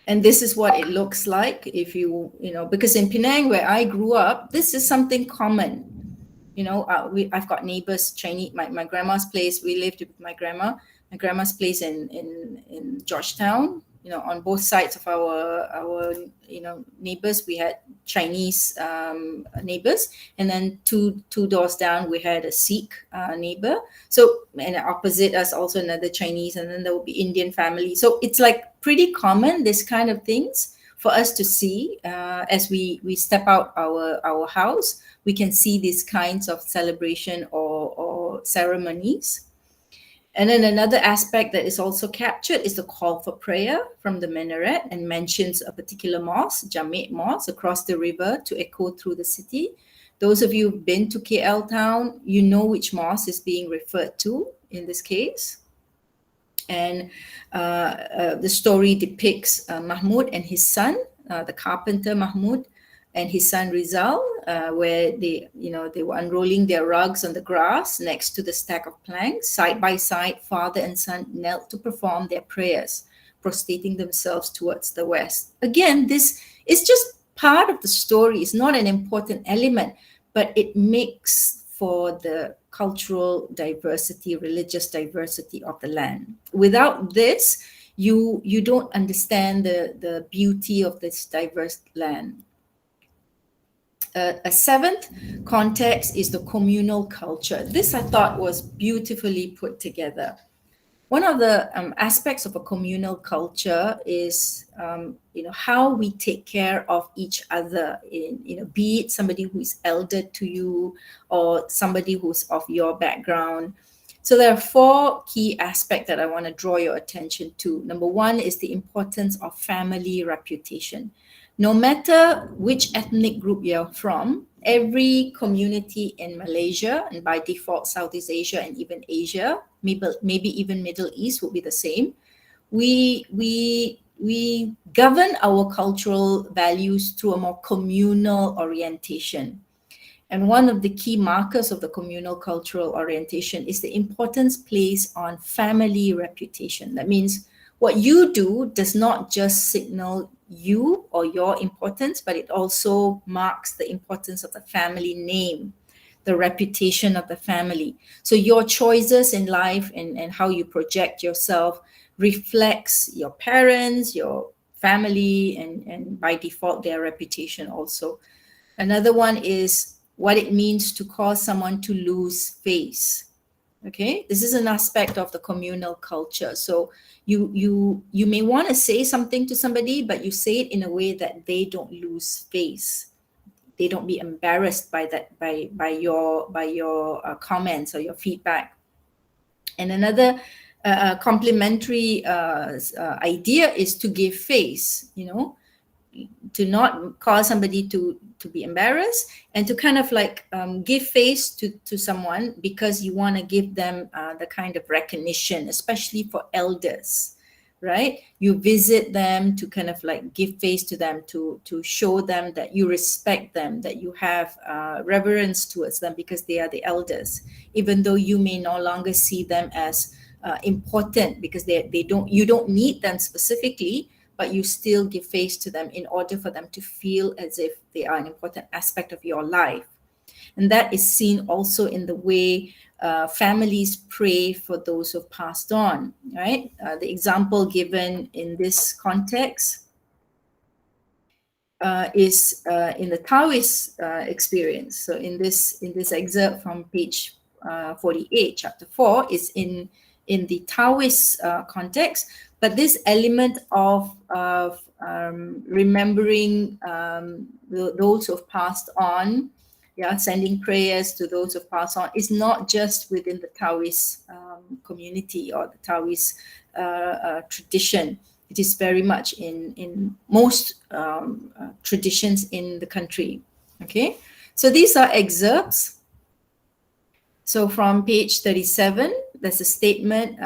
And this is what it looks like if you know, because in Penang, where I grew up, this is something common. You know, I've got neighbors, Chinese, my grandma's place, we lived with my grandma's place in Georgetown. You know, on both sides of our neighbors, we had Chinese neighbors, and then two doors down we had a Sikh neighbor. So, and opposite us also another Chinese, and then there will be Indian family. So it's like pretty common, this kind of things for us to see as we step out our house. We can see these kinds of celebration or ceremonies. And then another aspect that is also captured is the call for prayer from the minaret, and mentions a particular mosque, Jamek Mosque, across the river to echo through the city. Those of you who've been to KL town, you know which mosque is being referred to in this case. And the story depicts Mahmud and his son, the carpenter Mahmud, and his son Rizal, where they were unrolling their rugs on the grass next to the stack of planks. Side by side, father and son knelt to perform their prayers, prostrating themselves towards the west. Again, this is just part of the story. It's not an important element, but it makes for the cultural diversity, religious diversity of the land. Without this, you don't understand the beauty of this diverse land. A seventh context is the communal culture. This I thought was beautifully put together. One of the aspects of a communal culture is, how we take care of each other. Be it somebody who is elder to you or somebody who's of your background. So there are 4 key aspects that I want to draw your attention to. Number 1 is the importance of family reputation. No matter which ethnic group you're from, every community in Malaysia, and by default Southeast Asia and even Asia, maybe even Middle East will be the same. We govern our cultural values through a more communal orientation. And one of the key markers of the communal cultural orientation is the importance placed on family reputation. That means what you do does not just signal you or your importance, but it also marks the importance of the family name, the reputation of the family. So your choices in life and how you project yourself reflects your parents, your family, and by default, their reputation also. Another one is what it means to cause someone to lose face. Okay, this is an aspect of the communal culture. So you may want to say something to somebody, but you say it in a way that they don't lose face. They don't be embarrassed by that, by your comments or your feedback. And another complementary idea is to give face. To not cause somebody to be embarrassed, and to kind of like give face to someone because you want to give them the kind of recognition, especially for elders, right? You visit them to kind of like give face to them, to show them that you respect them, that you have reverence towards them because they are the elders, even though you may no longer see them as important because you don't need them specifically, but you still give face to them in order for them to feel as if they are an important aspect of your life. And that is seen also in the way families pray for those who have passed on, right? The example given in this context is in the Taoist experience. So in this excerpt from page 48, chapter 4, is in the Taoist context. But this element of remembering those who have passed on, sending prayers to those who have passed on, is not just within the Taoist community or the Taoist tradition. It is very much in most traditions in the country. Okay, so these are excerpts. So from page 37, there's a statement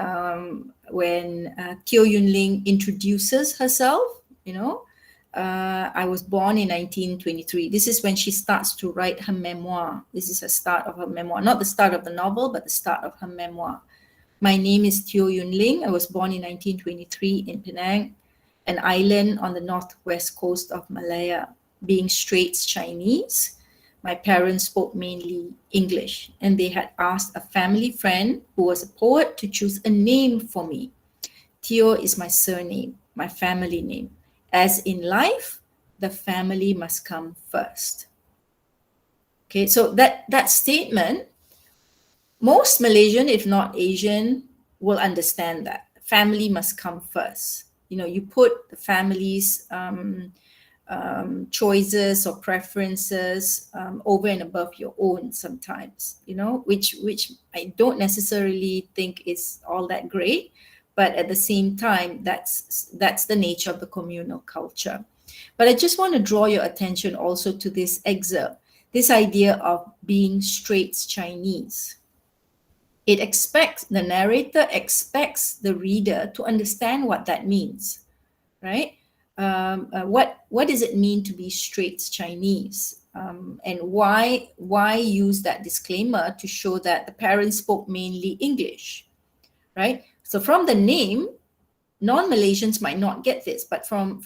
when Teo Yun Ling introduces herself, I was born in 1923. This is when she starts to write her memoir. This is the start of her memoir, not the start of the novel, but the start of her memoir. My name is Teo Yun Ling. I was born in 1923 in Penang, an island on the northwest coast of Malaya. Being Straits Chinese, my parents spoke mainly English, and they had asked a family friend who was a poet to choose a name for me. Teo is my surname, my family name. As in life, the family must come first. Okay, so that statement, most Malaysian, if not Asian, will understand that. Family must come first. You put the family's choices or preferences over and above your own sometimes, which I don't necessarily think is all that great, but at the same time, that's the nature of the communal culture. But I just want to draw your attention also to this excerpt, this idea of being Straits Chinese. The narrator expects the reader to understand what that means, right? What does it mean to be Straits Chinese? And why use that disclaimer to show that the parents spoke mainly English, right? So from the name, non-Malaysians might not get this, but from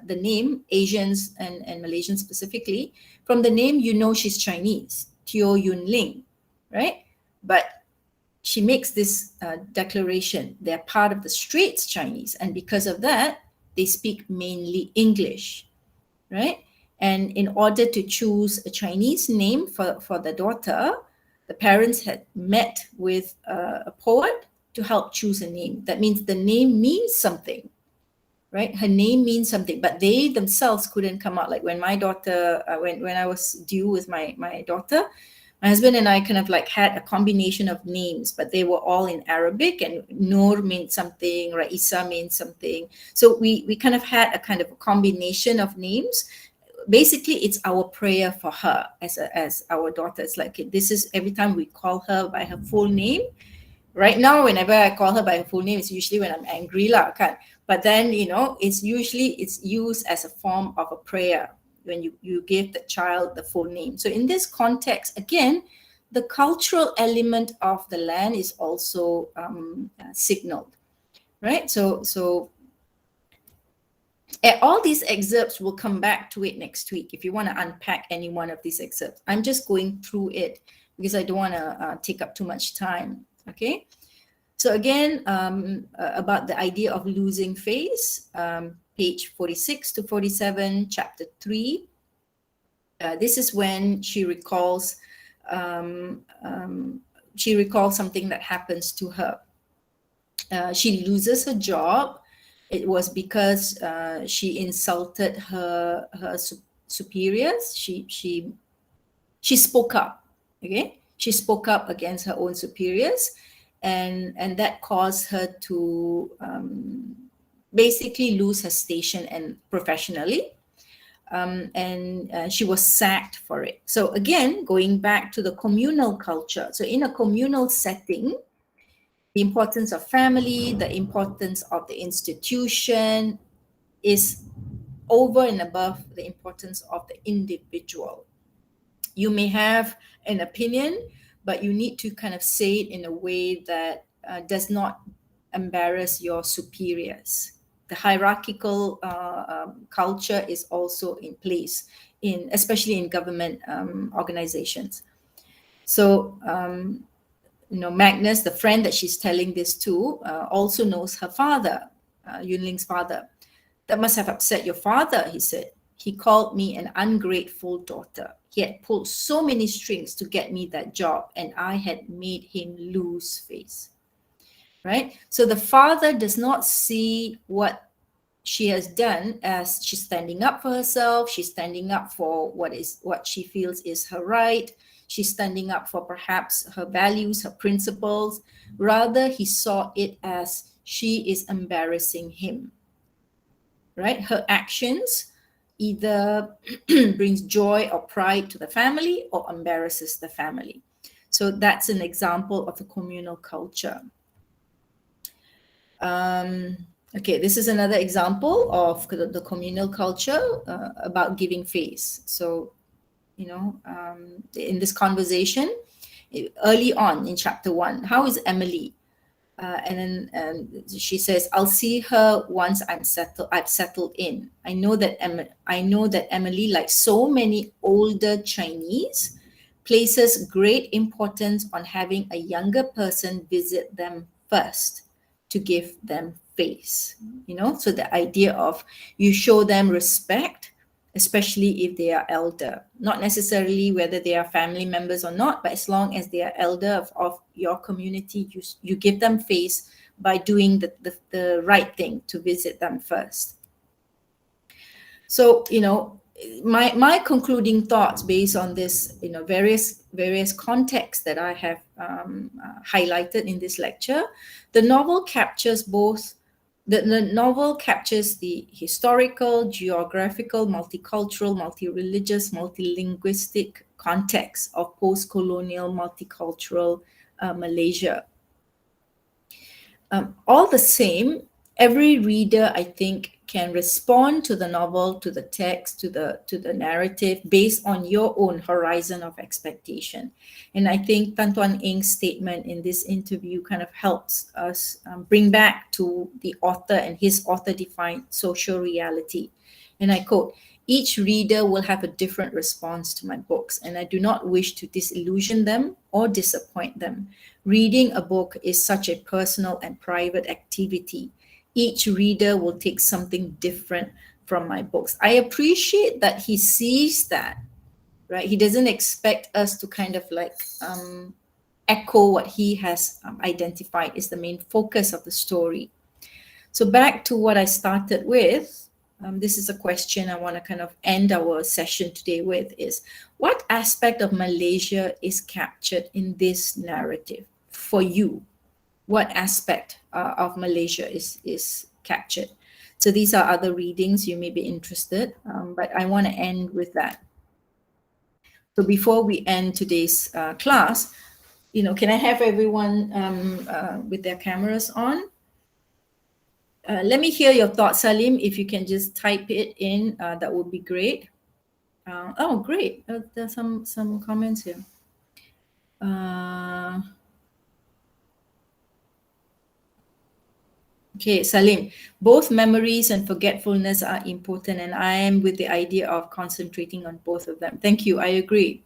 the name, Asians and Malaysians specifically, from the name, she's Chinese, Teo Yun Ling, right? But she makes this declaration, they're part of the Straits Chinese, and because of that, they speak mainly English, right? And in order to choose a Chinese name for the daughter, the parents had met with a poet to help choose a name. That means the name means something, right? Her name means something, but they themselves couldn't come out. Like when my daughter, when I was due with my daughter, my husband and I kind of like had a combination of names, but they were all in Arabic, and Noor meant something, Raisa meant something. So we kind of had a kind of a combination of names. Basically, it's our prayer for her as our daughter. It's like, this is every time we call her by her full name. Right now, whenever I call her by her full name, it's usually when I'm angry lah, kan? But then, it's used as a form of a prayer when you give the child the full name. So in this context, again, the cultural element of the land is also signaled, right? So all these excerpts, will come back to it next week if you want to unpack any one of these excerpts. I'm just going through it because I don't want to take up too much time, okay? So again, about the idea of losing face, page 46 to 47, chapter 3. This is when she recalls something that happens to her. She loses her job. It was because she insulted her superiors. She spoke up. Okay, she spoke up against her own superiors, and that caused her to basically lose her station and professionally. And she was sacked for it. So again, going back to the communal culture. So in a communal setting, the importance of family, the importance of the institution is over and above the importance of the individual. You may have an opinion, but you need to kind of say it in a way that does not embarrass your superiors. The hierarchical culture is also in place, especially in government organizations. So, Magnus, the friend that she's telling this to, also knows her father, Yun Ling's father. That must have upset your father, he said. He called me an ungrateful daughter. He had pulled so many strings to get me that job, and I had made him lose face. Right? So the father does not see what she has done as she's standing up for herself. She's standing up for what she feels is her right. She's standing up for perhaps her values, her principles. Rather, he saw it as she is embarrassing him. Right? Her actions either brings joy or pride to the family or embarrasses the family. So that's an example of a communal culture. Okay, this is another example of the communal culture about giving face. So, in this conversation, early on in chapter 1, how is Emily? And then she says, "I'll see her once I've settled in. I know that Emily, like so many older Chinese, places great importance on having a younger person visit them first to give them face. So the idea of you show them respect, especially if they are elder, not necessarily whether they are family members or not, but as long as they are elder of your community, you give them face by doing the right thing to visit them first." So, my concluding thoughts based on this, various contexts that I have highlighted in this lecture, the novel captures both. The novel captures the historical, geographical, multicultural, multi-religious, multilinguistic context of post-colonial, multicultural Malaysia. All the same, every reader, I think, can respond to the novel, to the text, to the narrative based on your own horizon of expectation. And I think Tan Tuan Eng's statement in this interview kind of helps us bring back to the author and his author-defined social reality. And I quote, "Each reader will have a different response to my books, and I do not wish to disillusion them or disappoint them. Reading a book is such a personal and private activity. Each reader will take something different from my books." I appreciate that he sees that, right? He doesn't expect us to kind of like echo what he has identified is the main focus of the story. So back to what I started with, this is a question I want to kind of end our session today with, is what aspect of Malaysia is captured in this narrative for you? What aspect of Malaysia is captured? So these are other readings you may be interested, but I want to end with that. So before we end today's class, can I have everyone with their cameras on? Let me hear your thoughts, Salim. If you can just type it in, that would be great. Oh, great. There's some comments here. Okay, Salim, both memories and forgetfulness are important, and I am with the idea of concentrating on both of them. Thank you. I agree.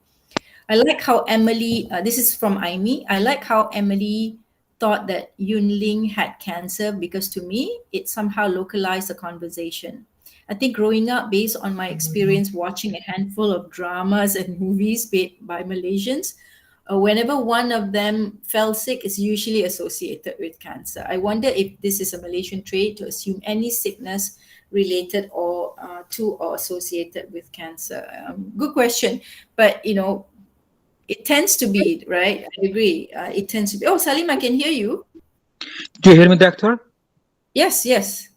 I like how Emily, this is from Aimee, I like how Emily thought that Yun Ling had cancer because to me, it somehow localized the conversation. I think growing up, based on my experience watching a handful of dramas and movies made by Malaysians, whenever one of them fell sick, is usually associated with cancer. I wonder if this is a Malaysian trait to assume any sickness related or to or associated with cancer. Good question, but it tends to be, right? I agree. It tends to be. Oh, Salim, I can hear you. Do you hear me, doctor? Yes, yes.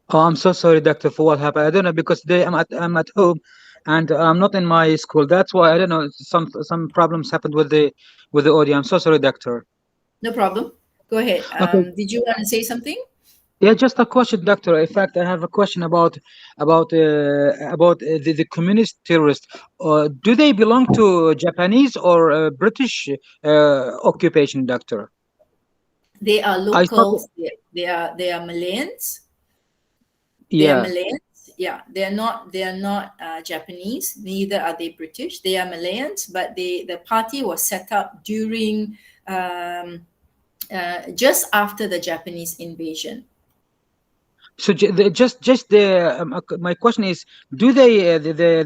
Oh, I'm so sorry, doctor, for what happened. I don't know because today I'm at home, and I'm not in my school. That's why I don't know. Some problems happened with the audio. I'm so sorry, doctor. No problem. Go ahead. Okay. Did you want to say something? Yeah, just a question, doctor. In fact, I have a question about the communist terrorists. Do they belong to Japanese or British occupation, doctor? They are I thought, locals. They are Malayans. They are yeah. Malayans. Yeah, they are not Japanese. Neither are they British. They are Malayans, but the party was set up during just after the Japanese invasion. So just my question is, do they the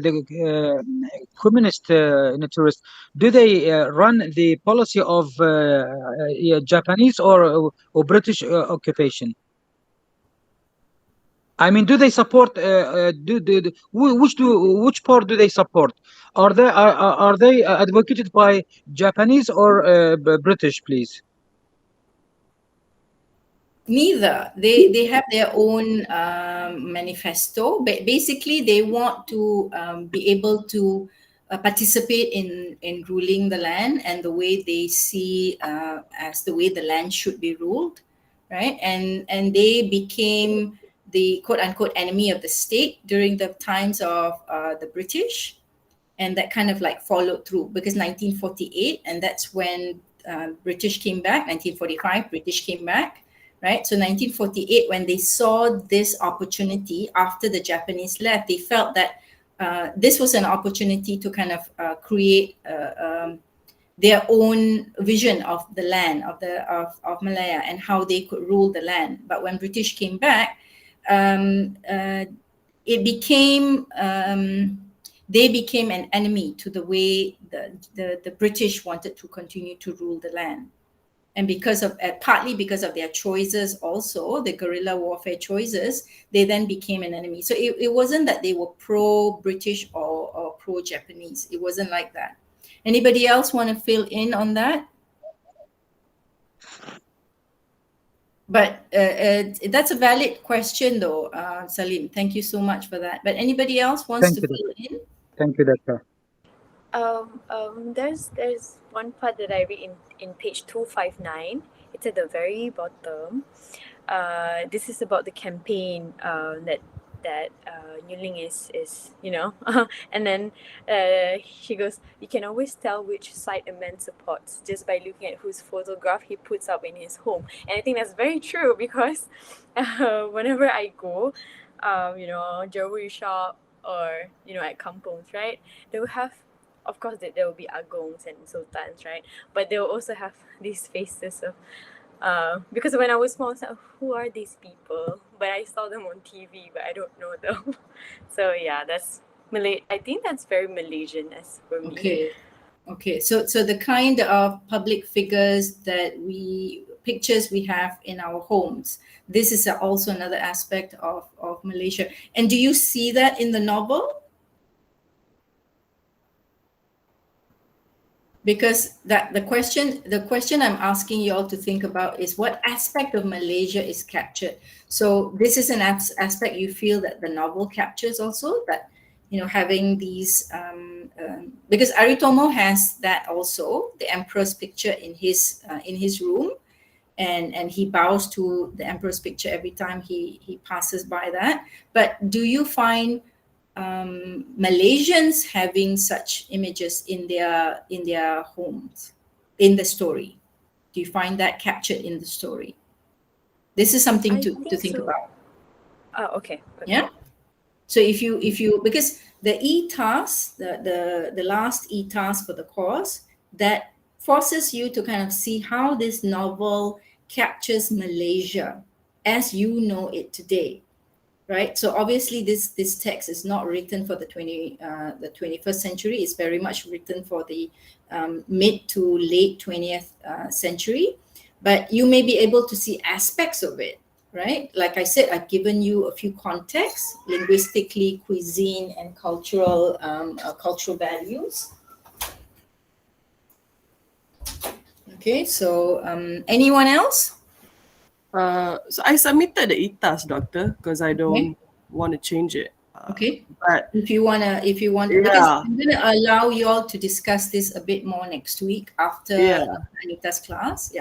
communist terrorists, do they run the policy of yeah, Japanese or British occupation? I mean, do they support? Which part do they support? Are they advocated by Japanese or British? Please. Neither. They have their own manifesto, but basically they want to be able to participate in ruling the land and the way they see as the way the land should be ruled. right? And they became the quote unquote enemy of the state during the times of the British, and that kind of like followed through because 1948, and that's when British came back. 1945, British came back, right? So 1948, when they saw this opportunity after the Japanese left, they felt that this was an opportunity to kind of create their own vision of the land of Malaya and how they could rule the land. But when British came back, it became they became an enemy to the way the British wanted to continue to rule the land. And because of partly because of their choices, also the guerrilla warfare choices, they then became an enemy. So it wasn't that they were pro-British or pro-Japanese. It wasn't like that. Anybody else want to fill in on that? But that's a valid question, though, Salim. Thank you so much for that. But anybody else wants to fill in? Thank you, Doctor. There's one part that I read in page 259. It's at the very bottom. This is about the campaign that Yuling is and then she goes, you can always tell which side a man supports just by looking at whose photograph he puts up in his home. And I think that's very true because whenever I go jewelry shop or at kampungs, right, they will have, of course, there will be agongs and sultans, right, but they will also have these faces of because when I was small, I was like, who are these people? But I saw them on TV, but I don't know them. So yeah, that's Malay. I think that's very Malaysian as for me. Okay. So the kind of public figures pictures we have in our homes. This is also another aspect of Malaysia. And do you see that in the novel? Because the question I'm asking you all to think about is what aspect of Malaysia is captured. So this is an aspect you feel that the novel captures also, that having these because Aritomo has that also, the emperor's picture in his room, and he bows to the emperor's picture every time he passes by that. But do you find Malaysians having such images in their homes in the story? Do you find that captured in the story? This is something to think about. Okay. Yeah. So if you because the e-task, the last e-task for the course, that forces you to kind of see how this novel captures Malaysia as you know it today. Right, so obviously this text is not written for the 21st century. It's very much written for the mid to late 20th century, but you may be able to see aspects of it, right? Like I said, I've given you a few contexts, linguistically, cuisine, and cultural values. Okay, so anyone else? So I submitted the e-task, Doctor, because I don't want to change it. Okay. But if you want to, because I'm going to allow you all to discuss this a bit more next week after Anita's class.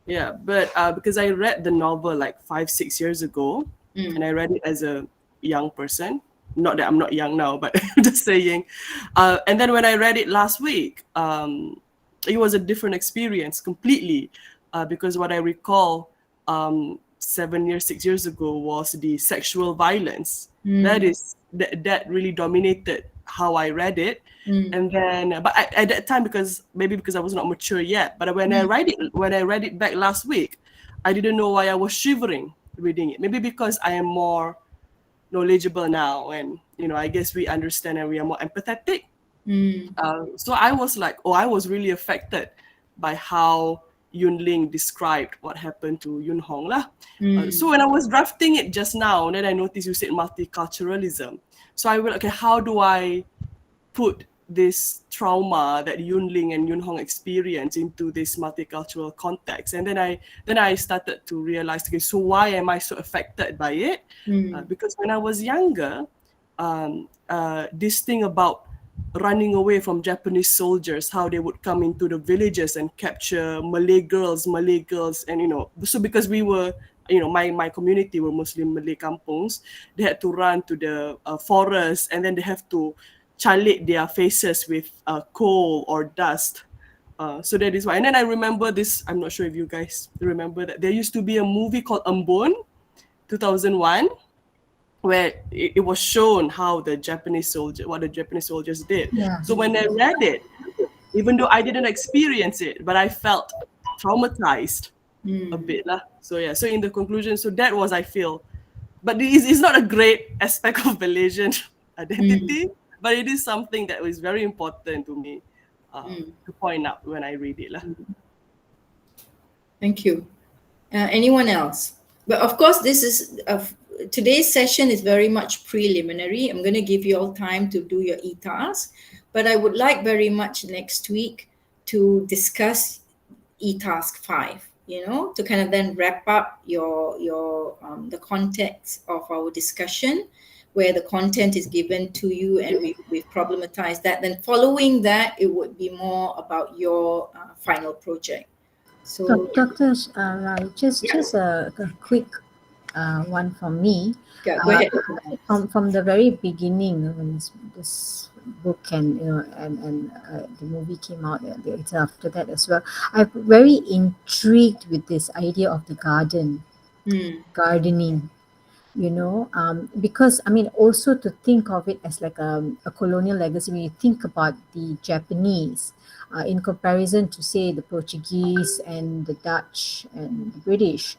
Yeah, but because I read the novel like 5-6 years ago, and I read it as a young person. Not that I'm not young now, but I'm just saying. And then when I read it last week, it was a different experience completely, because what I recall 6 years ago was the sexual violence. That really dominated how I read it. And then, but at that time, because I was not mature yet, but when I read it back last week, I didn't know why I was shivering reading it. Maybe because I am more knowledgeable now, and I guess we understand and we are more empathetic. So I was like, I was really affected by how Yun Ling described what happened to Yun Hong lah. So when I was drafting it just now, then I noticed you said multiculturalism. So I went, how do I put this trauma that Yun Ling and Yun Hong experience into this multicultural context? And then I started to realize, so why am I so affected by it? Because when I was younger, this thing about running away from Japanese soldiers, how they would come into the villages and capture Malay girls, and so because we were, my community were Muslim Malay kampungs, they had to run to the forest, and then they have to chalik their faces with coal or dust. So that is why. And then I remember this, I'm not sure if you guys remember that there used to be a movie called Ambon, 2001, where it was shown how what the Japanese soldiers did. Yeah. So when I read it, even though I didn't experience it, but I felt traumatized a bit lah. So yeah, so in the conclusion, so that was, I feel, but it's not a great aspect of Malaysian identity, but it is something that was very important to me to point out when I read it lah. Thank you. Anyone else? But of course, this is today's session is very much preliminary. I'm going to give you all time to do your e-task, but I would like very much next week to discuss e-task 5. To kind of then wrap up your the context of our discussion, where the content is given to you and we've problematized that. Then following that, it would be more about your final project. So, Dr. Rai, just a quick one from me. yeah, go ahead. From the very beginning, when this book and and the movie came out, it's after that as well, I'm very intrigued with this idea of the gardening. Because also to think of it as like a colonial legacy, when you think about the Japanese in comparison to, say, the Portuguese and the Dutch and the British,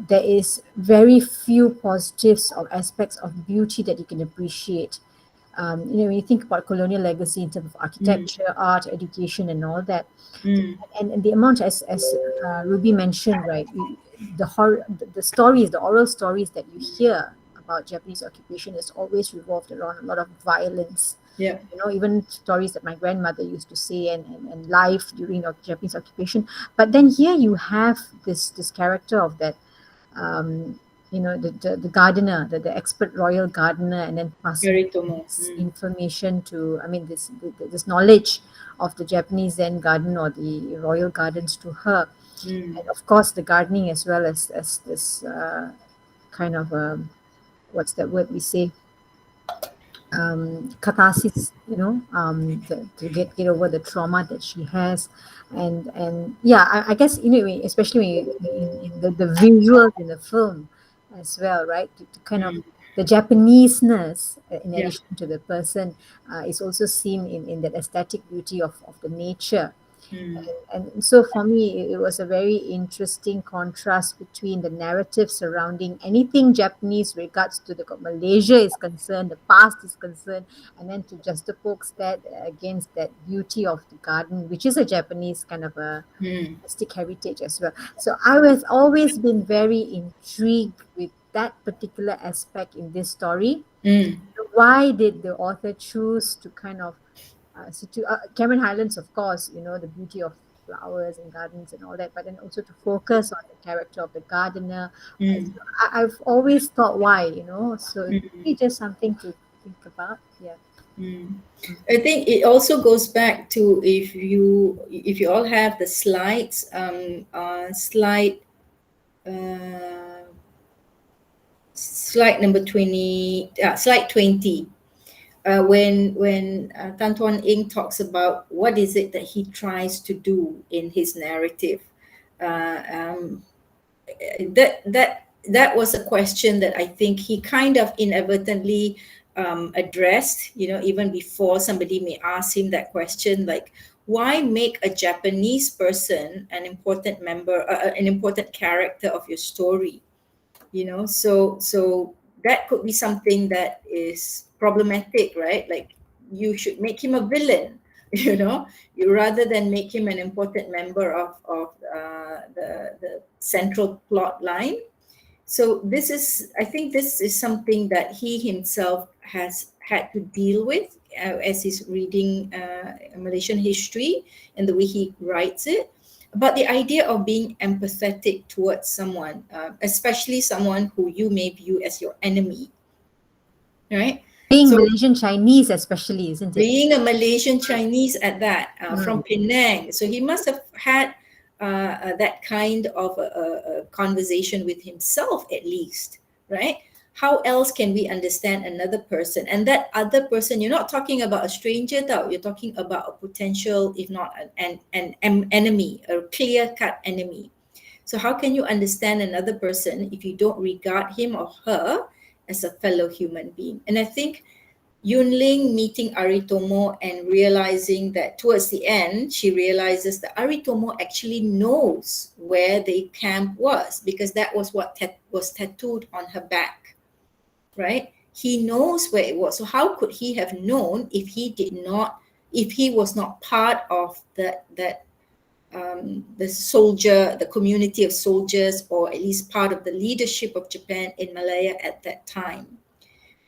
there is very few positives or aspects of beauty that you can appreciate. When you think about colonial legacy in terms of architecture, art, education, and all that, and the amount, as Ruby mentioned, right, the stories, the oral stories that you hear about Japanese occupation is always revolved around a lot of violence. Yeah. Even stories that my grandmother used to say and life during the Japanese occupation. But then here you have this character of that, the gardener, the expert royal gardener, and then passing this information to, this knowledge of the Japanese then garden or the royal gardens to her. And of course the gardening as well as this kind of what's that word we say, catharsis, to get over the trauma that she has, and yeah, I guess especially in the visuals in the film as well, right, to kind of the Japaneseness in addition to the person is also seen in that aesthetic beauty of the nature. And so for me, it was a very interesting contrast between the narrative surrounding anything Japanese regards to the Malaysia is concerned, the past is concerned, and then to juxtapose that against that beauty of the garden, which is a Japanese kind of a artistic heritage as well. So I was always been very intrigued with that particular aspect in this story. Why did the author choose to kind of Cameron Highlands, of course, the beauty of flowers and gardens and all that, but then also to focus on the character of the gardener. So I've always thought why, so it's just something to think about. Yeah. I think it also goes back to if you all have the slides, slide number 20, slide 20. When Tan Tuan Ing talks about what is it that he tries to do in his narrative, that was a question that I think he kind of inadvertently addressed, even before somebody may ask him that question, like, why make a Japanese person an important member, an important character of your story? So that could be something that is problematic, right? Like, you should make him a villain, you rather than make him an important member of the central plot line. So I think this is something that he himself has had to deal with as he's reading Malaysian history and the way he writes it. But the idea of being empathetic towards someone, especially someone who you may view as your enemy, right? Being So Malaysian Chinese, especially, isn't it? being a Malaysian Chinese at that, from Penang. So he must have had that kind of a conversation with himself, at least, right? How else can we understand another person? And that other person, you're not talking about a stranger, though. You're talking about a potential, if not an enemy, a clear-cut enemy. So how can you understand another person if you don't regard him or her as a fellow human being? And I think Yunling meeting Aritomo and realizing that towards the end, she realizes that Aritomo actually knows where the camp was, because that was what was tattooed on her back, right? He knows where it was. So how could he have known if he was not part of the community of soldiers, or at least part of the leadership of Japan in Malaya at that time,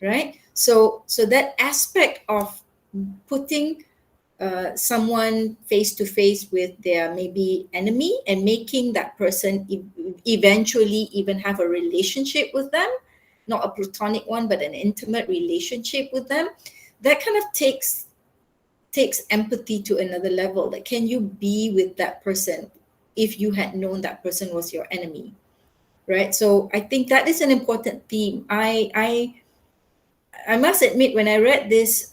right? So that aspect of putting someone face to face with their maybe enemy and making that person eventually even have a relationship with them, not a platonic one, but an intimate relationship with them, that kind of takes empathy to another level. That can you be with that person if you had known that person was your enemy, right? So I think that is an important theme. I must admit, when I read this,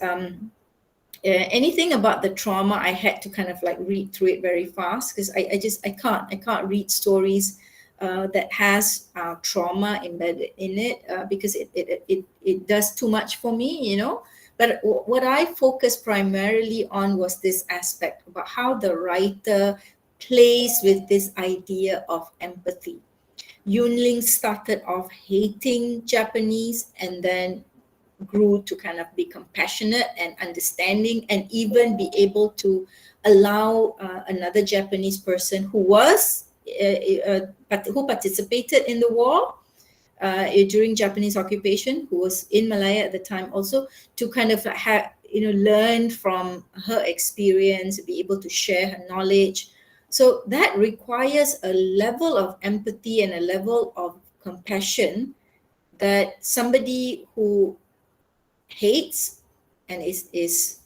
anything about the trauma, I had to kind of like read through it very fast, because I can't read stories that has trauma embedded in it, because it does too much for me, you know. But what I focused primarily on was this aspect about how the writer plays with this idea of empathy. Yunling started off hating Japanese and then grew to kind of be compassionate and understanding, and even be able to allow another Japanese person who participated in the war during Japanese occupation, who was in Malaya at the time also, to kind of have, learn from her experience, be able to share her knowledge. So that requires a level of empathy and a level of compassion that somebody who hates and is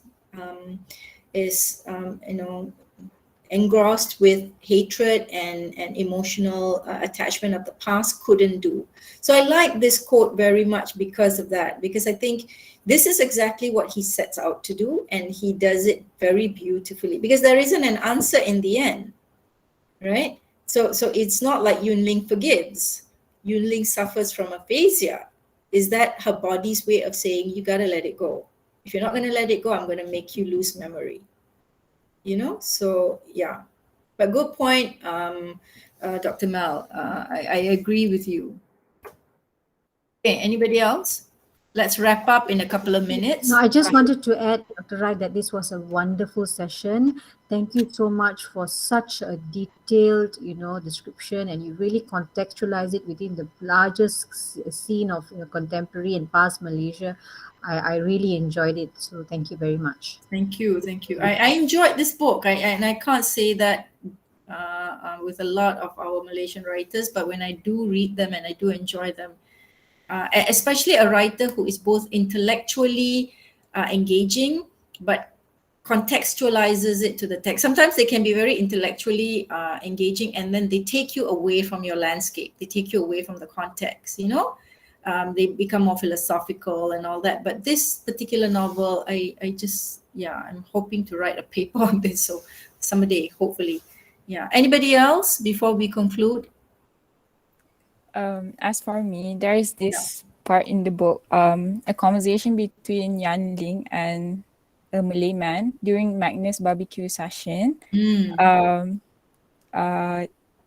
engrossed with hatred and emotional attachment of the past couldn't do. So I like this quote very much because of that, because I think this is exactly what he sets out to do, and he does it very beautifully, because there isn't an answer in the end, right? So it's not like Yunling forgives. Yunling suffers from aphasia. Is that her body's way of saying, you gotta let it go? If you're not gonna let it go, I'm gonna make you lose memory. So yeah. But good point, Dr. Mel. I agree with you. Okay, anybody else? Let's wrap up in a couple of minutes. No, I just wanted to add, Dr. Rai, that this was a wonderful session. Thank you so much for such a detailed, description, and you really contextualize it within the largest scene of contemporary and past Malaysia. I really enjoyed it. So thank you very much. Thank you. I enjoyed this book, and I can't say that with a lot of our Malaysian writers, but when I do read them and I do enjoy them, especially a writer who is both intellectually engaging but contextualizes it to the text. Sometimes they can be very intellectually engaging, and then they take you away from your landscape. They take you away from the context, they become more philosophical and all that. But this particular novel, I'm hoping to write a paper on this. So someday, hopefully. Yeah. Anybody else before we conclude? As for me, there is this part in the book, a conversation between Yan Ling and a Malay man during Magnus barbecue session. The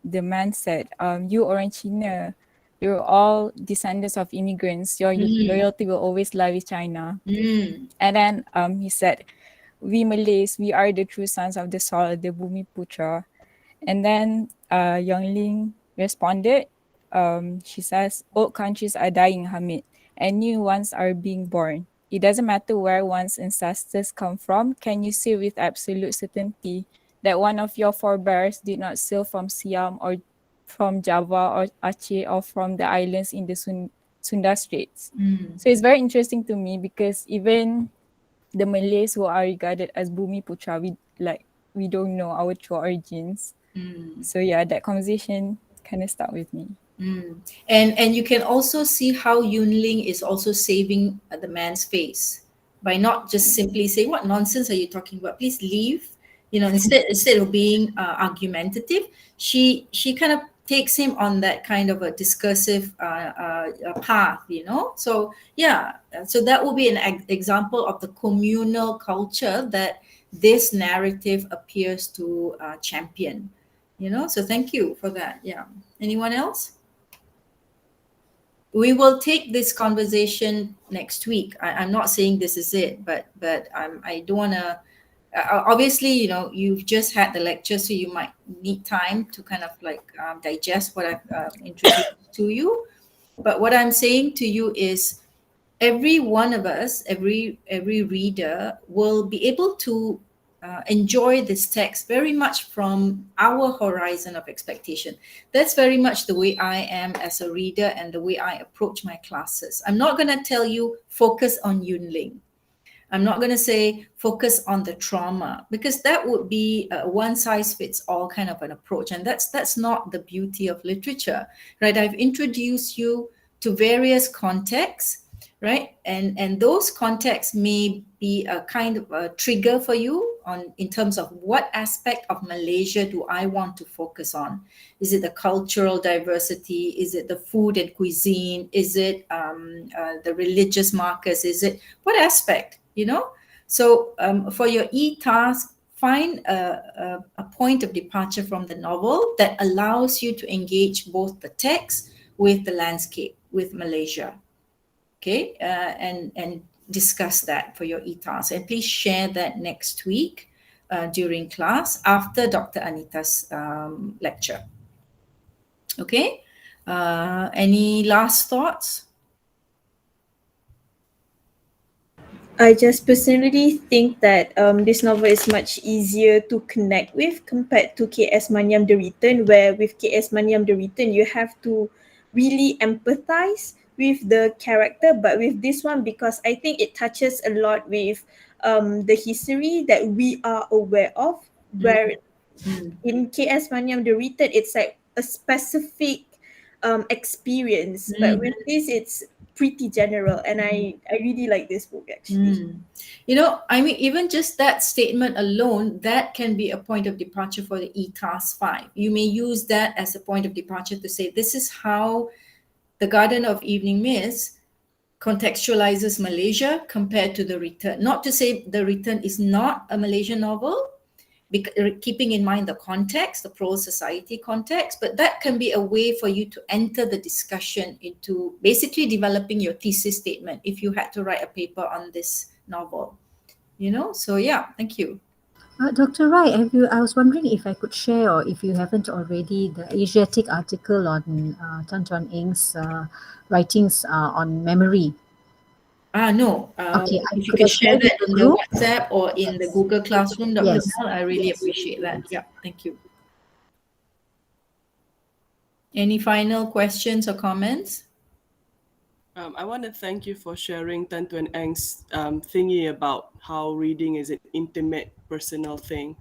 man said, you orang Cina, you're all descendants of immigrants. Your loyalty will always lie with China. And then he said, we Malays, we are the true sons of the soil, the Bumi Putra. And then Yang Ling responded, she says, old countries are dying, Hamid, and new ones are being born. It doesn't matter where one's ancestors come from. Can you say with absolute certainty that one of your forebears did not sail from Siam or from Java or Aceh or from the islands in the Sunda Straits. So it's very interesting to me because even the Malays who are regarded as Bumi Putra, we don't know our true origins. So yeah, that conversation kind of stuck with me. And you can also see how Yunling is also saving the man's face by not just simply saying, "What nonsense are you talking about? Please leave." Instead of being argumentative, she kind of takes him on that kind of a discursive path. So yeah, so that will be an example of the communal culture that this narrative appears to champion. So thank you for that. Yeah. Anyone else? We will take this conversation next week. I'm not saying this is it, but I don't want to. Obviously, you've just had the lecture, so you might need time to kind of like digest what I've introduced to you. But what I'm saying to you is, every one of us, every reader will be able to enjoy this text very much from our horizon of expectation. That's very much the way I am as a reader and the way I approach my classes. I'm not going to tell you focus on Yunling. I'm not going to say focus on the trauma, because that would be a one size fits all kind of an approach, and that's not the beauty of literature, right? I've introduced you to various contexts, right? And those contexts may be a kind of a trigger for you in terms of what aspect of Malaysia do I want to focus on. Is it the cultural diversity? Is it the food and cuisine? Is it the religious markers? Is it what aspect? So for your e-task, find a point of departure from the novel that allows you to engage both the text with the landscape, with Malaysia. Okay, and discuss that for your e-task. And please share that next week during class after Dr. Anita's lecture. Okay, any last thoughts? I just personally think that this novel is much easier to connect with compared to K.S. Maniam The Return, where with K.S. Maniam The Return, you have to really empathize with the character. But with this one, because I think it touches a lot with the history that we are aware of, where in K.S. Maniam The Return, it's like a specific experience. But with this, it's pretty general, and I really like this book actually. I mean, even just that statement alone, that can be a point of departure for the e-task 5. You may use that as a point of departure to say, this is how the Garden of Evening Mist contextualizes Malaysia compared to The Return. Not to say The Return is not a Malaysian novel, keeping in mind the context, the pro-society context, but that can be a way for you to enter the discussion into basically developing your thesis statement if you had to write a paper on this novel. So yeah, thank you. Dr. Rai, I was wondering if I could share, or if you haven't already, the Asiatic article on Tan Chuan Eng's writings on memory. No. Okay, if you could could I share share that with in the the group? WhatsApp or in the Google Classroom, Dr. Yes. Mel, I really Yes. appreciate that. Yeah, thank you. Any final questions or comments? I want to thank you for sharing Tan Tuan Eng's thingy about how reading is an intimate, personal thing.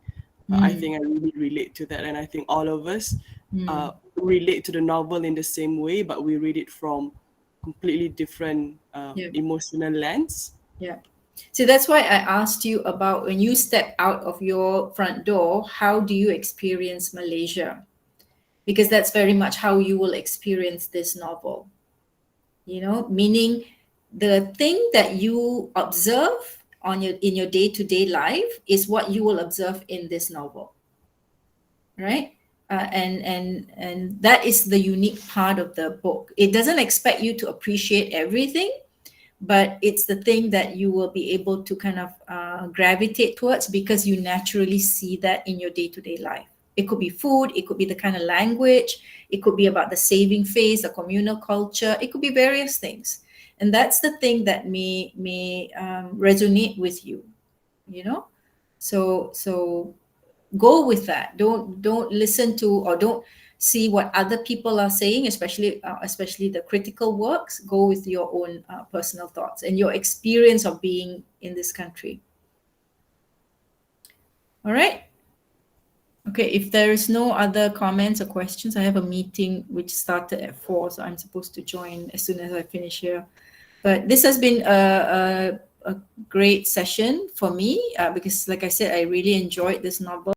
I think I really relate to that, and I think all of us relate to the novel in the same way, but we read it from completely different emotional lens. Yeah. So that's why I asked you about when you step out of your front door, how do you experience Malaysia? Because that's very much how you will experience this novel. Meaning the thing that you observe in your day-to-day life is what you will observe in this novel, right? And that is the unique part of the book. It doesn't expect you to appreciate everything, but it's the thing that you will be able to kind of gravitate towards because you naturally see that in your day-to-day life. It could be food, it could be the kind of language, it could be about the saving phase, the communal culture, it could be various things. And that's the thing that may resonate with you, So go with that. Don't listen to, or don't see what other people are saying, especially the critical works. Go with your own personal thoughts and your experience of being in this country. All right. Okay, if there is no other comments or questions, I have a meeting which started at 4, so I'm supposed to join as soon as I finish here. But this has been a great session for me because, like I said, I really enjoyed this novel.